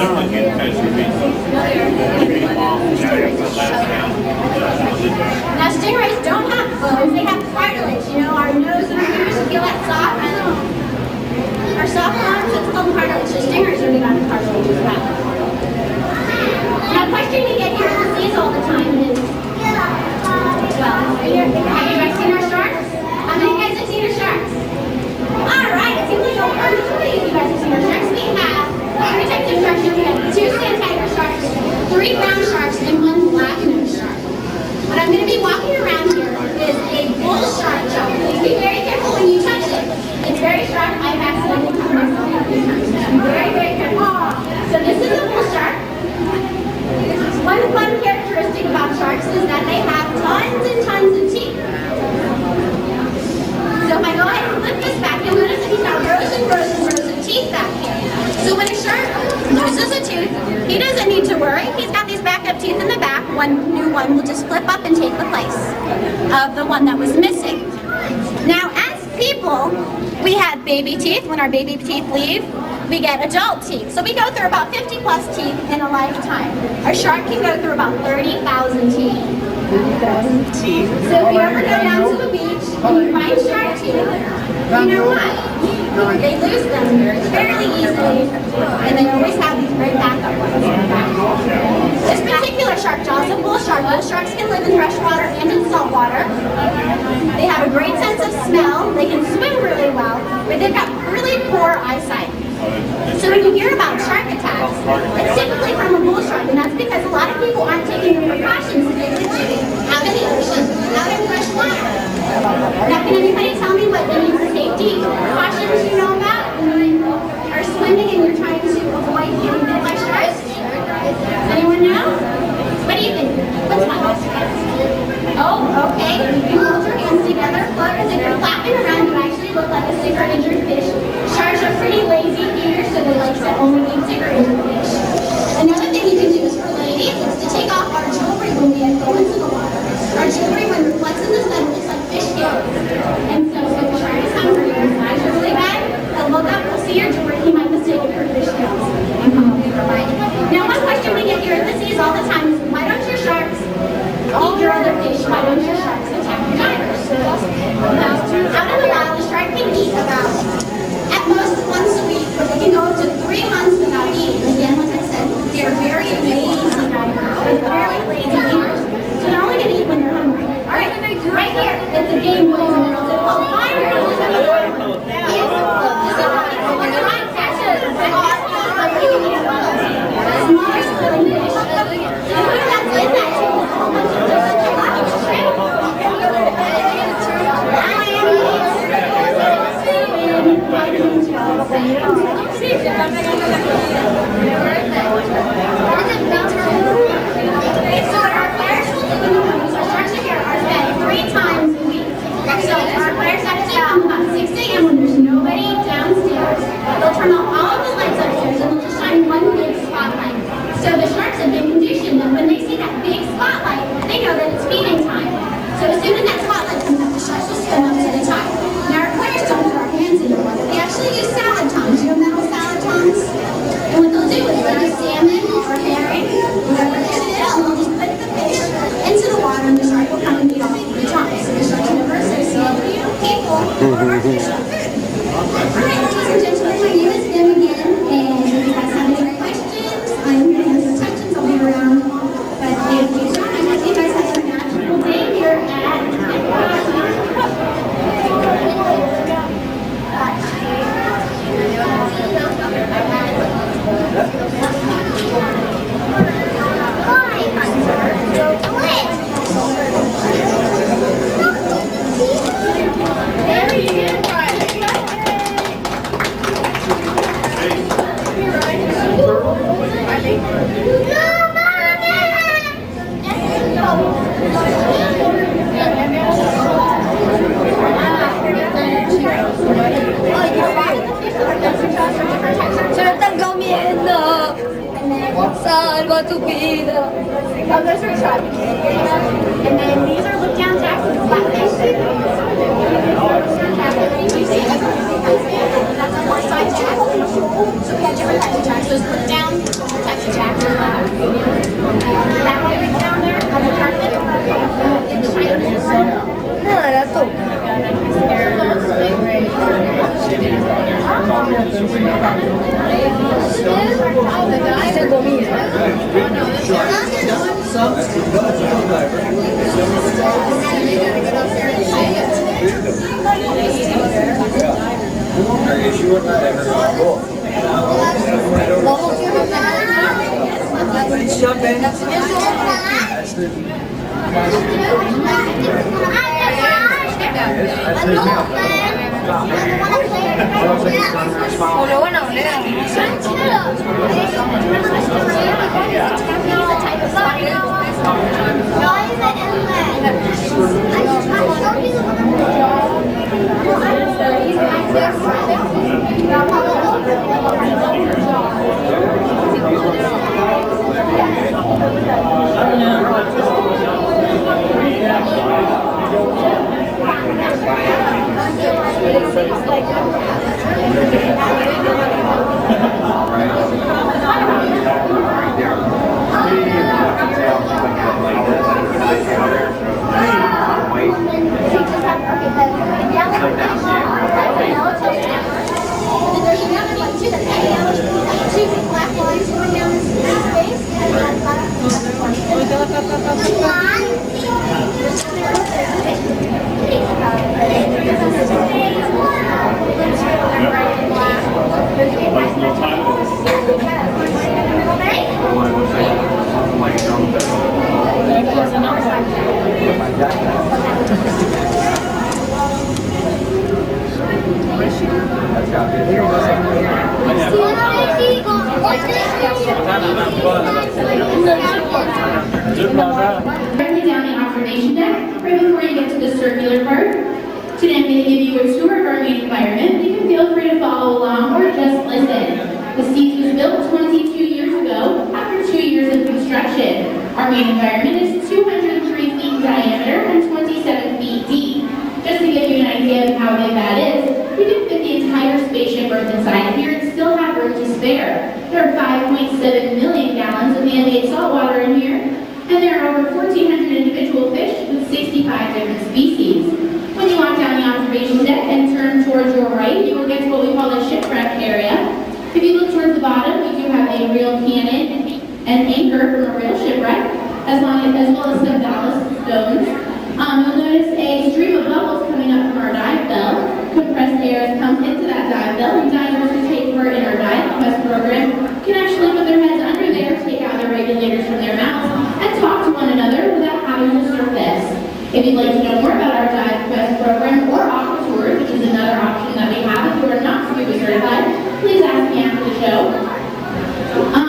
Now stingrays don't have bones, they have cartilage. You know, our nose and our ears feel that soft. Our Our soft arms, it's called cartilage. The stingers are made out of cartilage as well. Now, a question we get here at the seas all the time is, well, have you guys seen our sharks? How many of you guys have seen our sharks? All right, it seems like over 30 of you guys have seen our sharks. We have three types of sharks. We have 2 sand tiger sharks, 3 brown sharks, and 1 black nose shark. What I'm going to be walking around here is a bull shark jaw. Please be very careful when you touch it. It's very sharp. I've accidentally cut myself a few times. Be very, very careful. So this is a bull shark. One fun characteristic about sharks is that they have tons and tons of teeth. So if I go ahead and flip this back, you'll notice that he's got rows and rows and rows of teeth back here. So when a shark loses a tooth, he doesn't need to worry. He's got these backup teeth in the back. One new one will just flip up and take the place of the one that was missing. Now, as people, we have baby teeth. When our baby teeth leave, we get adult teeth. So we go through about 50 plus teeth in a lifetime. A shark can go through about 30,000 teeth. 30,000 teeth. So if you ever go down to the beach and you find shark teeth, you know what? They lose them fairly easily, and they always have these great backup ones in the back. This particular shark jaw is a bull shark. Bull sharks can live in freshwater and in saltwater. They have a great sense of smell. They can swim really well, but they've got really poor eyesight. So when you hear about shark attacks, it's typically from a bull shark, and that's because a lot of people aren't taking the precautions that they would do out in the ocean, out in fresh water. Now, can anybody tell me what any safety precautions you know about when you are swimming and you're trying to avoid getting bit by sharks? Anyone know? What do you think? What's my Oh, okay. You can hold your hands together. Floaters, if you're flapping around, you actually look like a sick or injured fish. Sharks are pretty lazy eaters, so they like to only eat sick or injured fish. Another thing you can do is for ladies is to take off our jewelry when we go into the water. Our jewelry, when it reflects in the sun, looks like fish scales. And so if the shark is hungry or his eyes are really bad, he'll look up, he'll see your jewelry, he might mistake it for fish scales and come over your bite. Now, one question we get here at the seas all the time is, why don't your sharks eat your other fish? Why don't your sharks attack your divers? Now, out in the wild, the shark can eat about, at most, once a week, but they can go up to 3 months without eating. Again, like I said, they're very lazy divers. They're very lazy eaters. So they're only going to eat when they're hungry. All right, right here, it's a game, boys and girls. It's called Find Your Little Fish. When the line catches a small swimming fish, the food that's in that tube is a whole bunch of different shrimp. So our players will do in the rooms, our sharks are here, are fed 3 times a week. So our players actually come about 6 a.m. when there's nobody downstairs. They'll turn off all of the lights upstairs and they'll just shine one big spotlight. So the sharks have been conditioned that when they see that big spotlight, they know that it's feeding time. So as soon as that spotlight comes up, the sharks will swim up to the top. Now our players don't put our hands in the water. They actually use salad tongs. You know metal salad tongs? And what they'll do is they'll use salmon or herring, whatever fish it is, and they'll just put the fish into the water and the shark will come and eat off the tongs. So the sharks never associate people or artificial food. Alright, ladies and gentlemen, my name is Kim again, and if you guys have any questions, I'm going to answer questions. I'll be around. But if you don't, I hope you guys have a magical day here at Salva tu vida. Oh, those are shot. And then these are look down jacks with flatfish. That's a horse side jack. So we have different types of jacks. Those look down types of jacks. That one right down there on the carpet. It's shiny. No, era tú. Directly down the observation deck, right before you get to the circular part. Today I'm going to give you a tour of our main environment. You can feel free to follow along or just listen. The Seas was built 22 years ago after 2 years of construction. Our main environment is 203 feet in diameter and 27 feet deep. Just to give you an idea of how big that is, you can fit the entire spaceship Earth inside here and still have room to spare. There are 5.7 million gallons of man-made salt water in here, and there are over 1,400 individual fish with 65 different species. When you walk down the observation deck and turn towards your right, you will get to what we call the shipwreck area. If you look towards the bottom, we do have a real cannon and anchor from a real shipwreck, as well as some ballast stones. You'll notice a stream of bubbles coming up from our dive bell. Compressed air is pumped into that dive bell, and divers who take part in our dive quest program can actually put their heads under there, take out their regulators from their mouths, and talk to one another without having to surface. If you'd like to know more about our dive quest program or aqua tours, which is another option that we have if you are not scuba certified, please ask me after the show.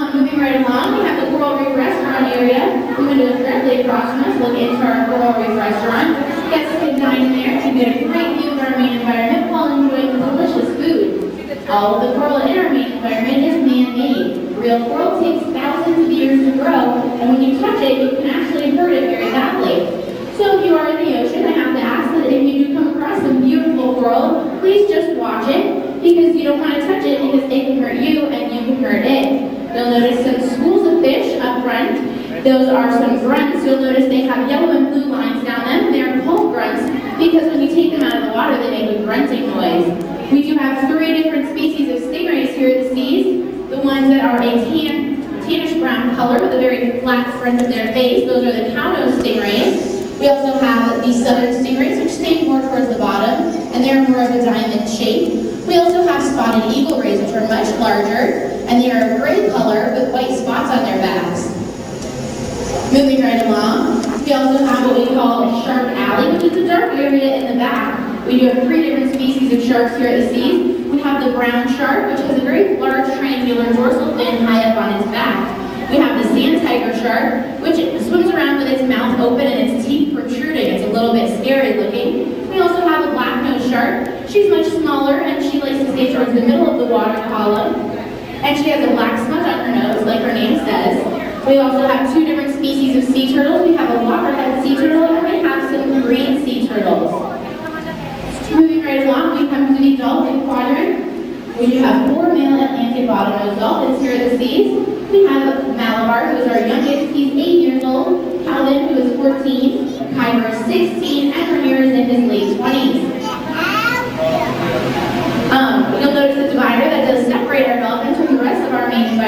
Moving right along, we have the Coral Reef Restaurant area. The window is directly across from us. Look into our Coral Reef Restaurant. Guests can dine in there to get a great view of our main environment while enjoying delicious food. All of the coral in our main environment is man-made. Real coral takes thousands of years to grow, and when you touch it, you can actually hurt it very badly. So if you are in the ocean, I have to ask that if you do come across some beautiful coral, please just watch it, because you don't want to touch it because it can hurt you and you can hurt it. You'll notice some schools of fish up front. Those are some grunts. You'll notice they have yellow and blue lines down them. They're called grunts because when you take them out of the water, they make a grunting noise. We do have 3 different species of stingrays here at the Seas. The ones that are a tannish brown color with a very flat front of their face, those are the cow-nose stingrays. We also have the southern stingrays, which stay more towards the bottom, and they're more of a diamond shape. We also have spotted eagle rays, which are much larger, and they are a gray color with white spots on their backs. Moving right along, we also have what we call a shark alley, which is a dark area in the back. We do have 3 different species of sharks here at the Seas. We have the brown shark, which has a very large triangular dorsal fin high up on its back. We have the sand tiger shark, which swims around with its mouth open and its teeth protruding. It's a little bit scary looking. We also have a black-nosed shark. She's much smaller and she likes to stay towards the middle of the water column. And she has a black smudge on her nose, like her name says. We also have 2 different species of sea turtles. We have a loggerhead sea turtle and we have some green sea turtles. Moving right along, we come to the dolphin quadrant. We do have 4 male Atlantic bottlenose dolphins here at the Seas. We have Malabar, who is our youngest. He's 8 years old. Calvin, who is 14. Kyber is 16. And Ramirez is in his late 20s. You'll notice the divider that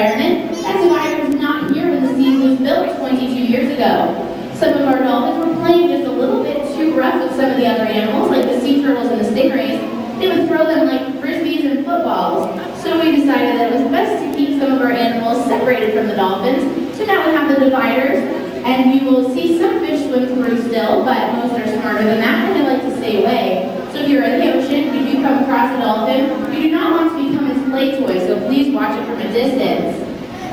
environment. That divider was not here when the sea was built 22 years ago. Some of our dolphins were playing just a little bit too rough with some of the other animals, like the sea turtles and the stingrays. They would throw them like frisbees and footballs. So we decided that it was best to keep some of our animals separated from the dolphins. So now we have the dividers, and you will see some fish swim through still, but most are smarter than that, and they like to stay away. So if you're in the ocean, you do come across a dolphin, you do not want to become its play toy, so please watch it from a distance.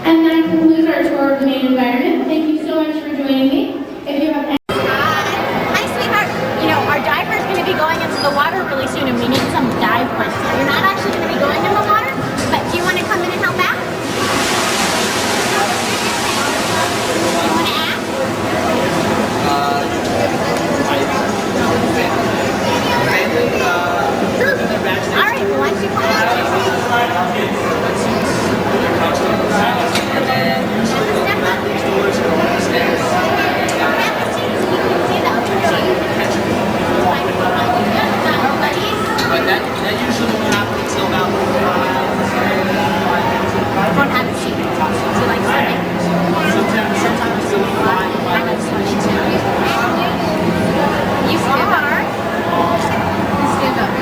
And that concludes our tour of the main environment. Thank you so much for joining me. If you have any Hi, sweetheart. You know, our diver is going to be going into the water really soon, and we need some dive questions. You're not actually going to be going in the water, but do you want to come in and help out? You want to ask? All right, well, why don't you come But that usually happens until about 5. Don't have a seat. Do you like swimming? Sometimes it's 5. I like swimming too. You stand up. You stand up.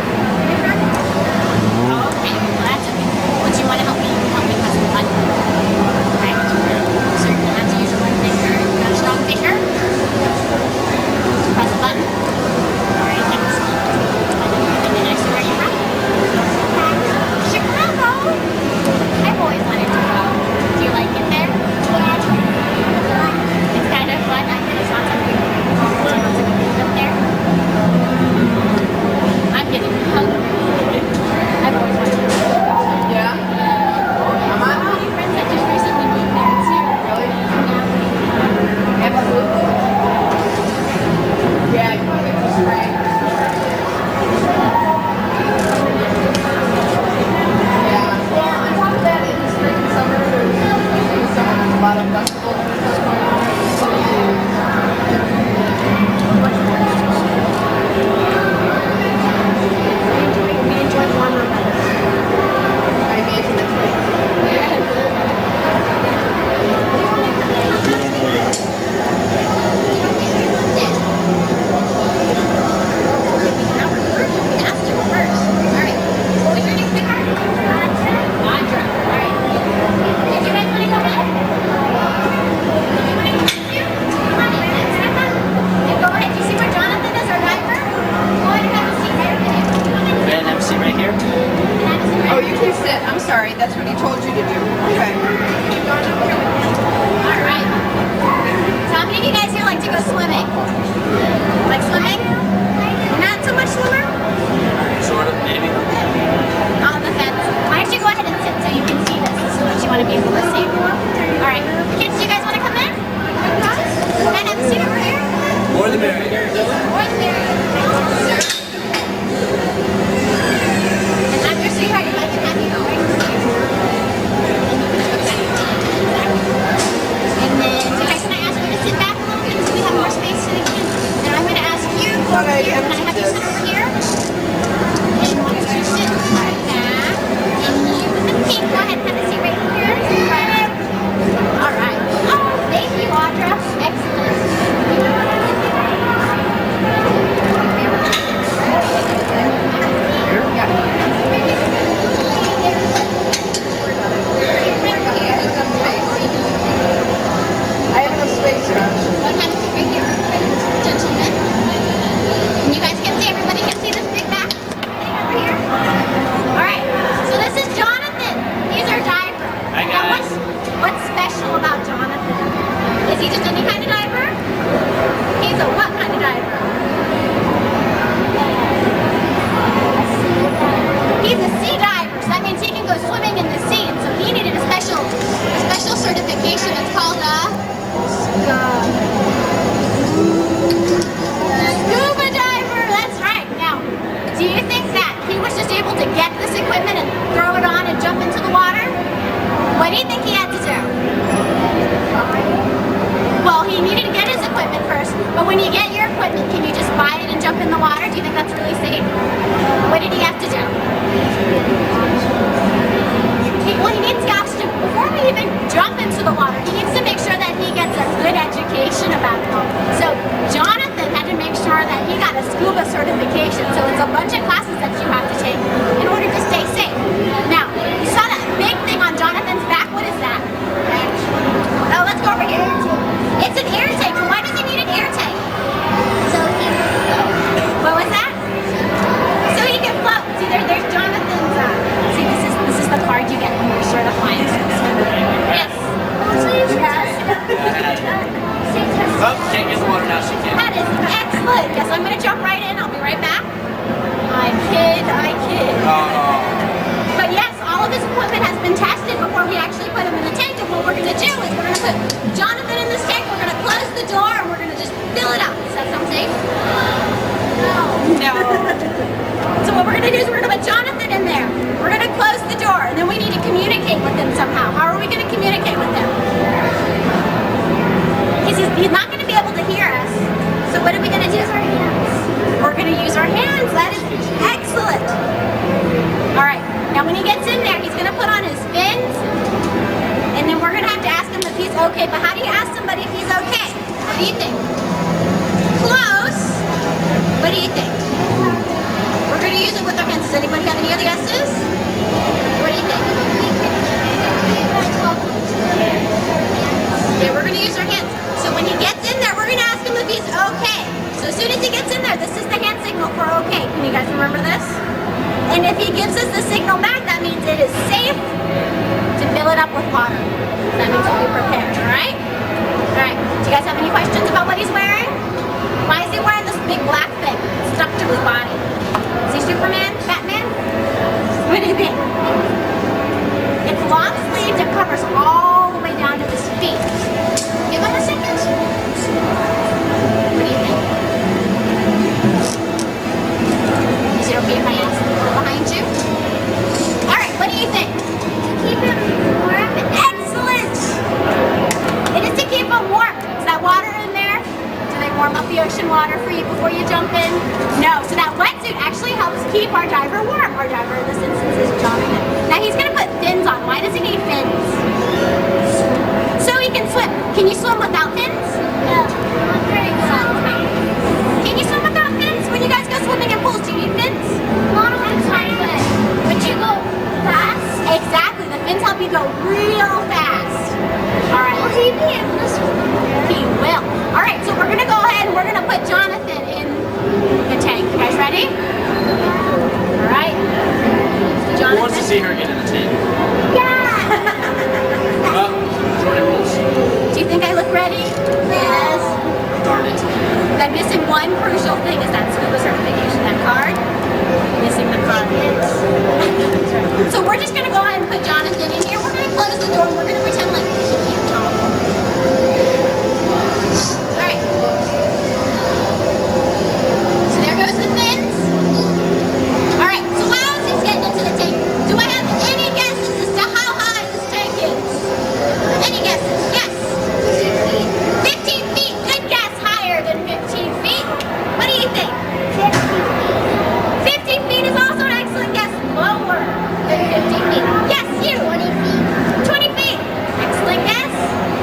Okay, well that's okay. Would you want to help me? Help me press the button. Okay. So you're gonna have to use your one finger. You got a strong finger? Press the button. Alright, excellent. And then next to where you're right. Chicago! I've always wanted to go. Do you like it there? It's kind of fun. I think it's not something up there. I'm getting hungry. I've always wanted to go. Yeah? Am I not? My friends that just recently moved there too. Really? Yeah. Absolutely. Yeah, you want to get the spray. Yeah. Well, on top of that, in the spring and summer, there's a lot of festivals and stuff going on. So We enjoy warmer weather. I imagine it's like, MC right here. oh, you can sit. I'm sorry. That's what he told you to do. Okay. Alright. So how many of you guys here like to go swimming? Like swimming? Not so much swimmer? Sort of, maybe. On the fence. Why don't you go ahead and sit so you can see this? This is what you want to be able to see. Alright. Kids, do you guys want to come in? Can I have a seat over here? More the merrier. More the merrier. And I'm your sweetheart. If I can have you go right to sleep. And then, guys, can I ask you to sit back a little bit so we have more space so we can. And I'm going to ask you to go over here. Can I have you sit over here? And once you sit right back, and you with the pink, go ahead and have a seat right here. All right. Oh, thank you, Audra. Excellent. I have enough space here. What kind of right here, gentlemen? And you guys can see, everybody can see this big back thing over here? Alright, so this is Jonathan. He's our diver. Hi, Now, guys. what's special about Jonathan? Is he just any kind of diver? He's a what kind of diver? He's a sea diver, so that means he can go swimming in the sea. And so he needed a special certification. It's called scuba diver. That's right. Now, do you think that he was just able to get this equipment and throw it on and jump into the water? What do you think he had to do? Well, he needed to get his equipment first, but when you get your equipment, can you just buy it and jump in the water? Do you think that's really safe? What did he have to do? Well, he needs oxygen. Before we even so I'm gonna jump right in. I'll be right back. I kid. But yes, all of this equipment has been tested before we actually put him in the tank. And what we're gonna do is we're gonna put Jonathan in this tank. We're gonna close the door and we're gonna just fill it up. Does that sound safe? No. So what we're gonna do is we're gonna put Jonathan in there. We're gonna close the door, and then we need to communicate with him somehow. How are we gonna communicate with him? He's not gonna be able to hear us. So what are we gonna do? Use our hands. We're gonna use our hands. That is excellent. All right. Now when he gets in there, he's gonna put on his fins, and then we're gonna have to ask him if he's okay. But how do you ask somebody if he's okay? What do you think? Close. What do you think? We're going to use it with our hands. Does anybody have any other guesses? What do you think? Okay, we're going to use our hands. So when he gets in there, we're going to ask him if he's okay. So as soon as he gets in there, this is the hand signal for okay. Can you guys remember this? And if he gives us the signal back, that means it is safe to fill it up with water. That means we'll be prepared, all right? All right, do you guys have any questions about what he's wearing? Why is he wearing this big black thing stuck to his body? Is he Superman? Batman? What do you think? It's long sleeved. It covers all the way down to his feet. Give him a second. What do you think? Is it okay if I ask the girl behind you? All right, what do you think? To keep him warm. Excellent! It is to keep him warm. Is that water in there? Do they warm up the ocean water for you before you jump in? No. So that wetsuit actually helps keep our diver warm. Our diver in this instance is Jonathan. Now he's going to put fins on. Why does he need fins? So he can swim. Can you swim without fins? No. Can you swim without fins? When you guys go swimming in pools, do you need fins? Not all the time. Would you go fast? Exactly. The fins help you go real fast. All right. Will he be able to swim? He will. All right. So we're going to go ahead and we're going to put Jonathan in the tank. You guys ready? All right. Jonathan. Who wants to see her get in the tank? Yeah. Jordan rules. Do you think I look ready? Yes. Darn it. I'm missing one crucial thing. Is that scuba certification, that card? Missing the card. So we're just going to go ahead and put Jonathan in here. We're going to close the door and we're going to pretend like he can't talk. All right. So there goes the fins. All right. So while he's getting into the tank, do I have any guesses as to how high this tank is? Any guesses? Yes. 15 feet. Good guess. Higher than 15 feet. What do you think? 15 feet is also an excellent guess. Lower than 15 feet. Yes, you. 20 feet. 20 feet. Excellent guess.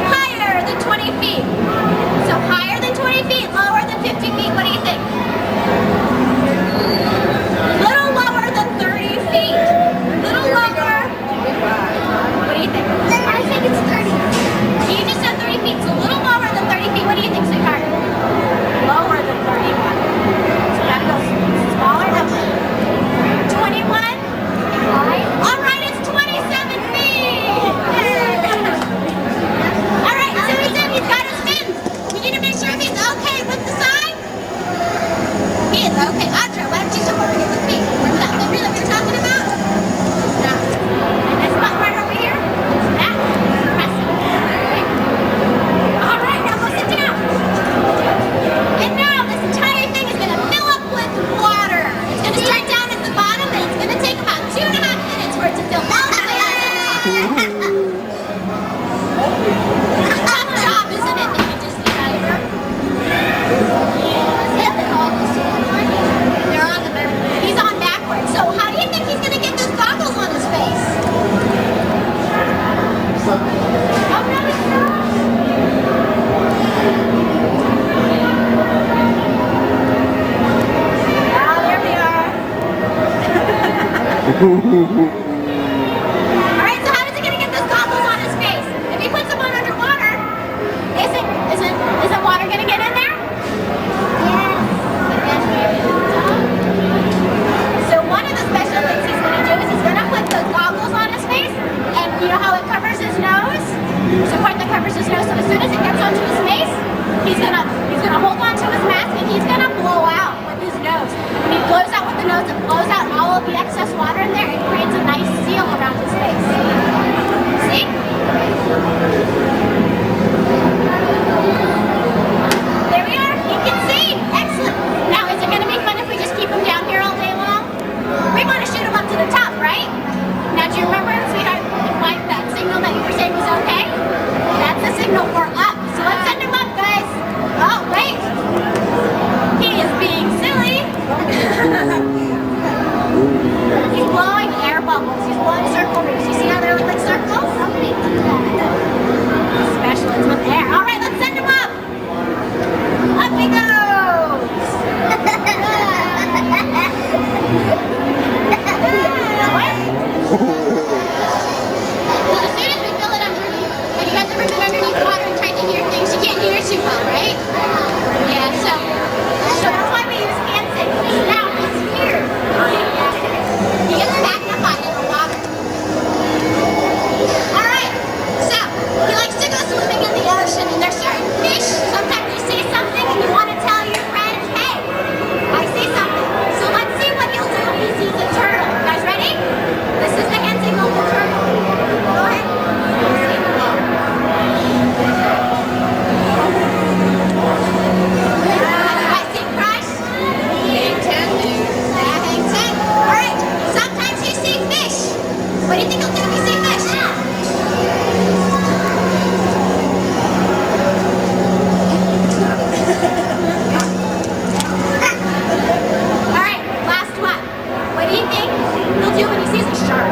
Higher than 20 feet. So higher than 20 feet, lower than 15 feet. What do you think? Little lower than 30 feet. Little lower. What do you think? I think it's 30. You just said 30 feet, so a little lower than 30 feet. What do you think, sweetheart? Lower than 31. So that goes smaller than 21. All right, it's 27 feet. All right, so he's in. He's got his fins. We need to make sure he's okay with the sign. He is okay. Audra, why don't you come over here with me? Remember that finger that we were talking about? No. And this button right over here. That. Press it. Okay. All right, now go sit down. And now this entire thing is going to fill up with water. It's going to start down at the bottom, and it's going to take about 2.5 minutes for it to fill all the way up. Tough job, isn't it, that you just diver? They're on the he's on backwards. So how do you think he's going to get those goggles on his face? Oh, no, it's not. Ah, there we are. All right, so how is he going to get those goggles on his face? If he puts them on underwater, isn't water going to get in there? So one of the special things he's going to do is he's going to put the goggles on his face, and you know how it covers his nose? There's a part that covers his nose, so as soon as it gets onto his face, he's gonna hold on to his mask and he's gonna blow out. He's okay? That's a signal for up. So let's send him up, guys. Oh, wait. He is being silly. He's blowing air bubbles. He's blowing circle rings. You see how they look like circles? Special, it's with air. All right, let's send him up. Up he goes. Well, as soon as we fill it underneath, have you guys ever been underneath water and tried to hear things? You can't hear too well, right? Yeah, so that's why we use hand signals. Now he's here. He gets magnified in the water. All right, so he likes to go swimming in the ocean, and there's certain fish. Sometimes you see something and you want to tell your friends, hey, I see something. So let's see what he'll do if he sees a turtle. You guys ready? This is the hand signal for turtle. Go ahead. I see crush. Hang ten. Hang ten. All right. Sometimes you see fish. What do you think he'll do if you see fish? All right, last one. What do you think he'll do when he sees a shark?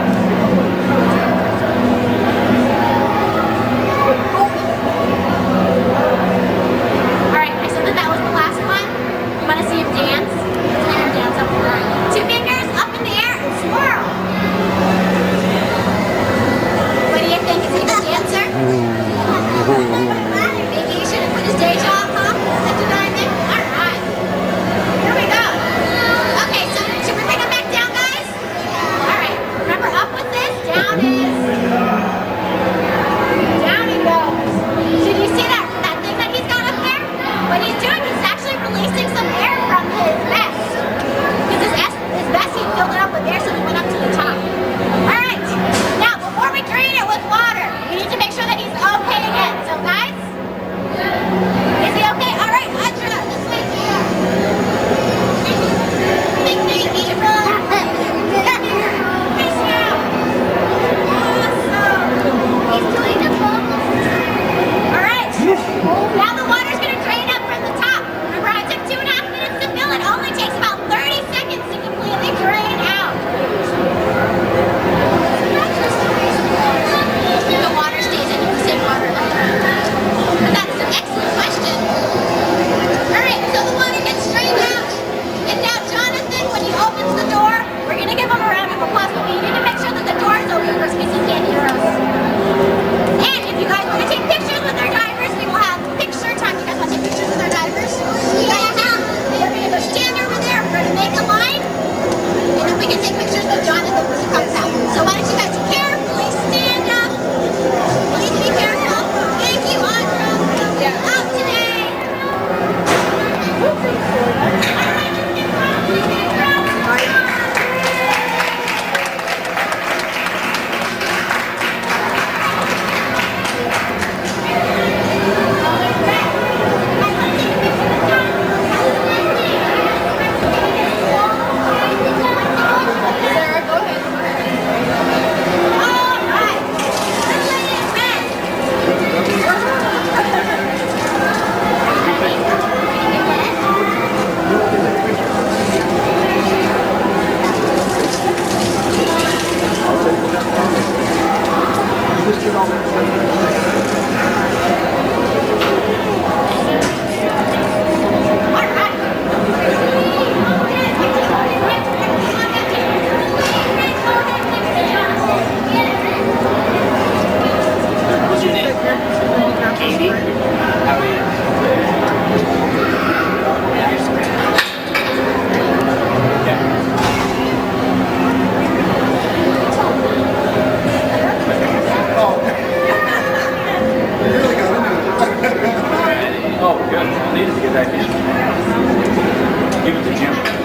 All right, I said that was the last one. You want to see him dance? Let's let him dance up there. 2 fingers up in the air and swirl. What do you think? Is he a good dancer? Maybe he should have put his day job, huh? Into diving? All right. Here we go. Okay, so should we bring him back down, guys? All right. Remember, up with this, down is. Down he goes. Did you see that thing that he's got up there? What he's doing, he's actually releasing some air from his vest. Because his vest, he filled it up with air, so he went up to the top. All right. Now, before we drain it with water, we need to make sure that he's okay again. So, guys, is he okay? All right, Audra, this way here. Big knee, April. Face down. Awesome. He's doing the vocals. All right. Now the water's going to drain up from the top. Remember, I took 2.5 minutes to fill it. Only takes about 30 seconds to completely drain out. The water stays in the same water level. But that's an excellent question. All right, so the water gets drained out. And now Jonathan, when he opens the door, we're going to give him a round of applause, but we need to make sure that the door is open first because he can't hear us. And if you guys want to take pictures with our divers, we will have picture time. You guys want to take pictures with our divers? Yeah. We're going to go stand over there. We're going to make a line. And then we can take pictures with Jonathan when he comes out. So why don't you guys carefully stand up. Please be careful. Thank you, Audra. Out today. Sarah, go ahead. All right. What's your name? Katie. How are you? Oh, good. I needed to get back in. Give it to Jim.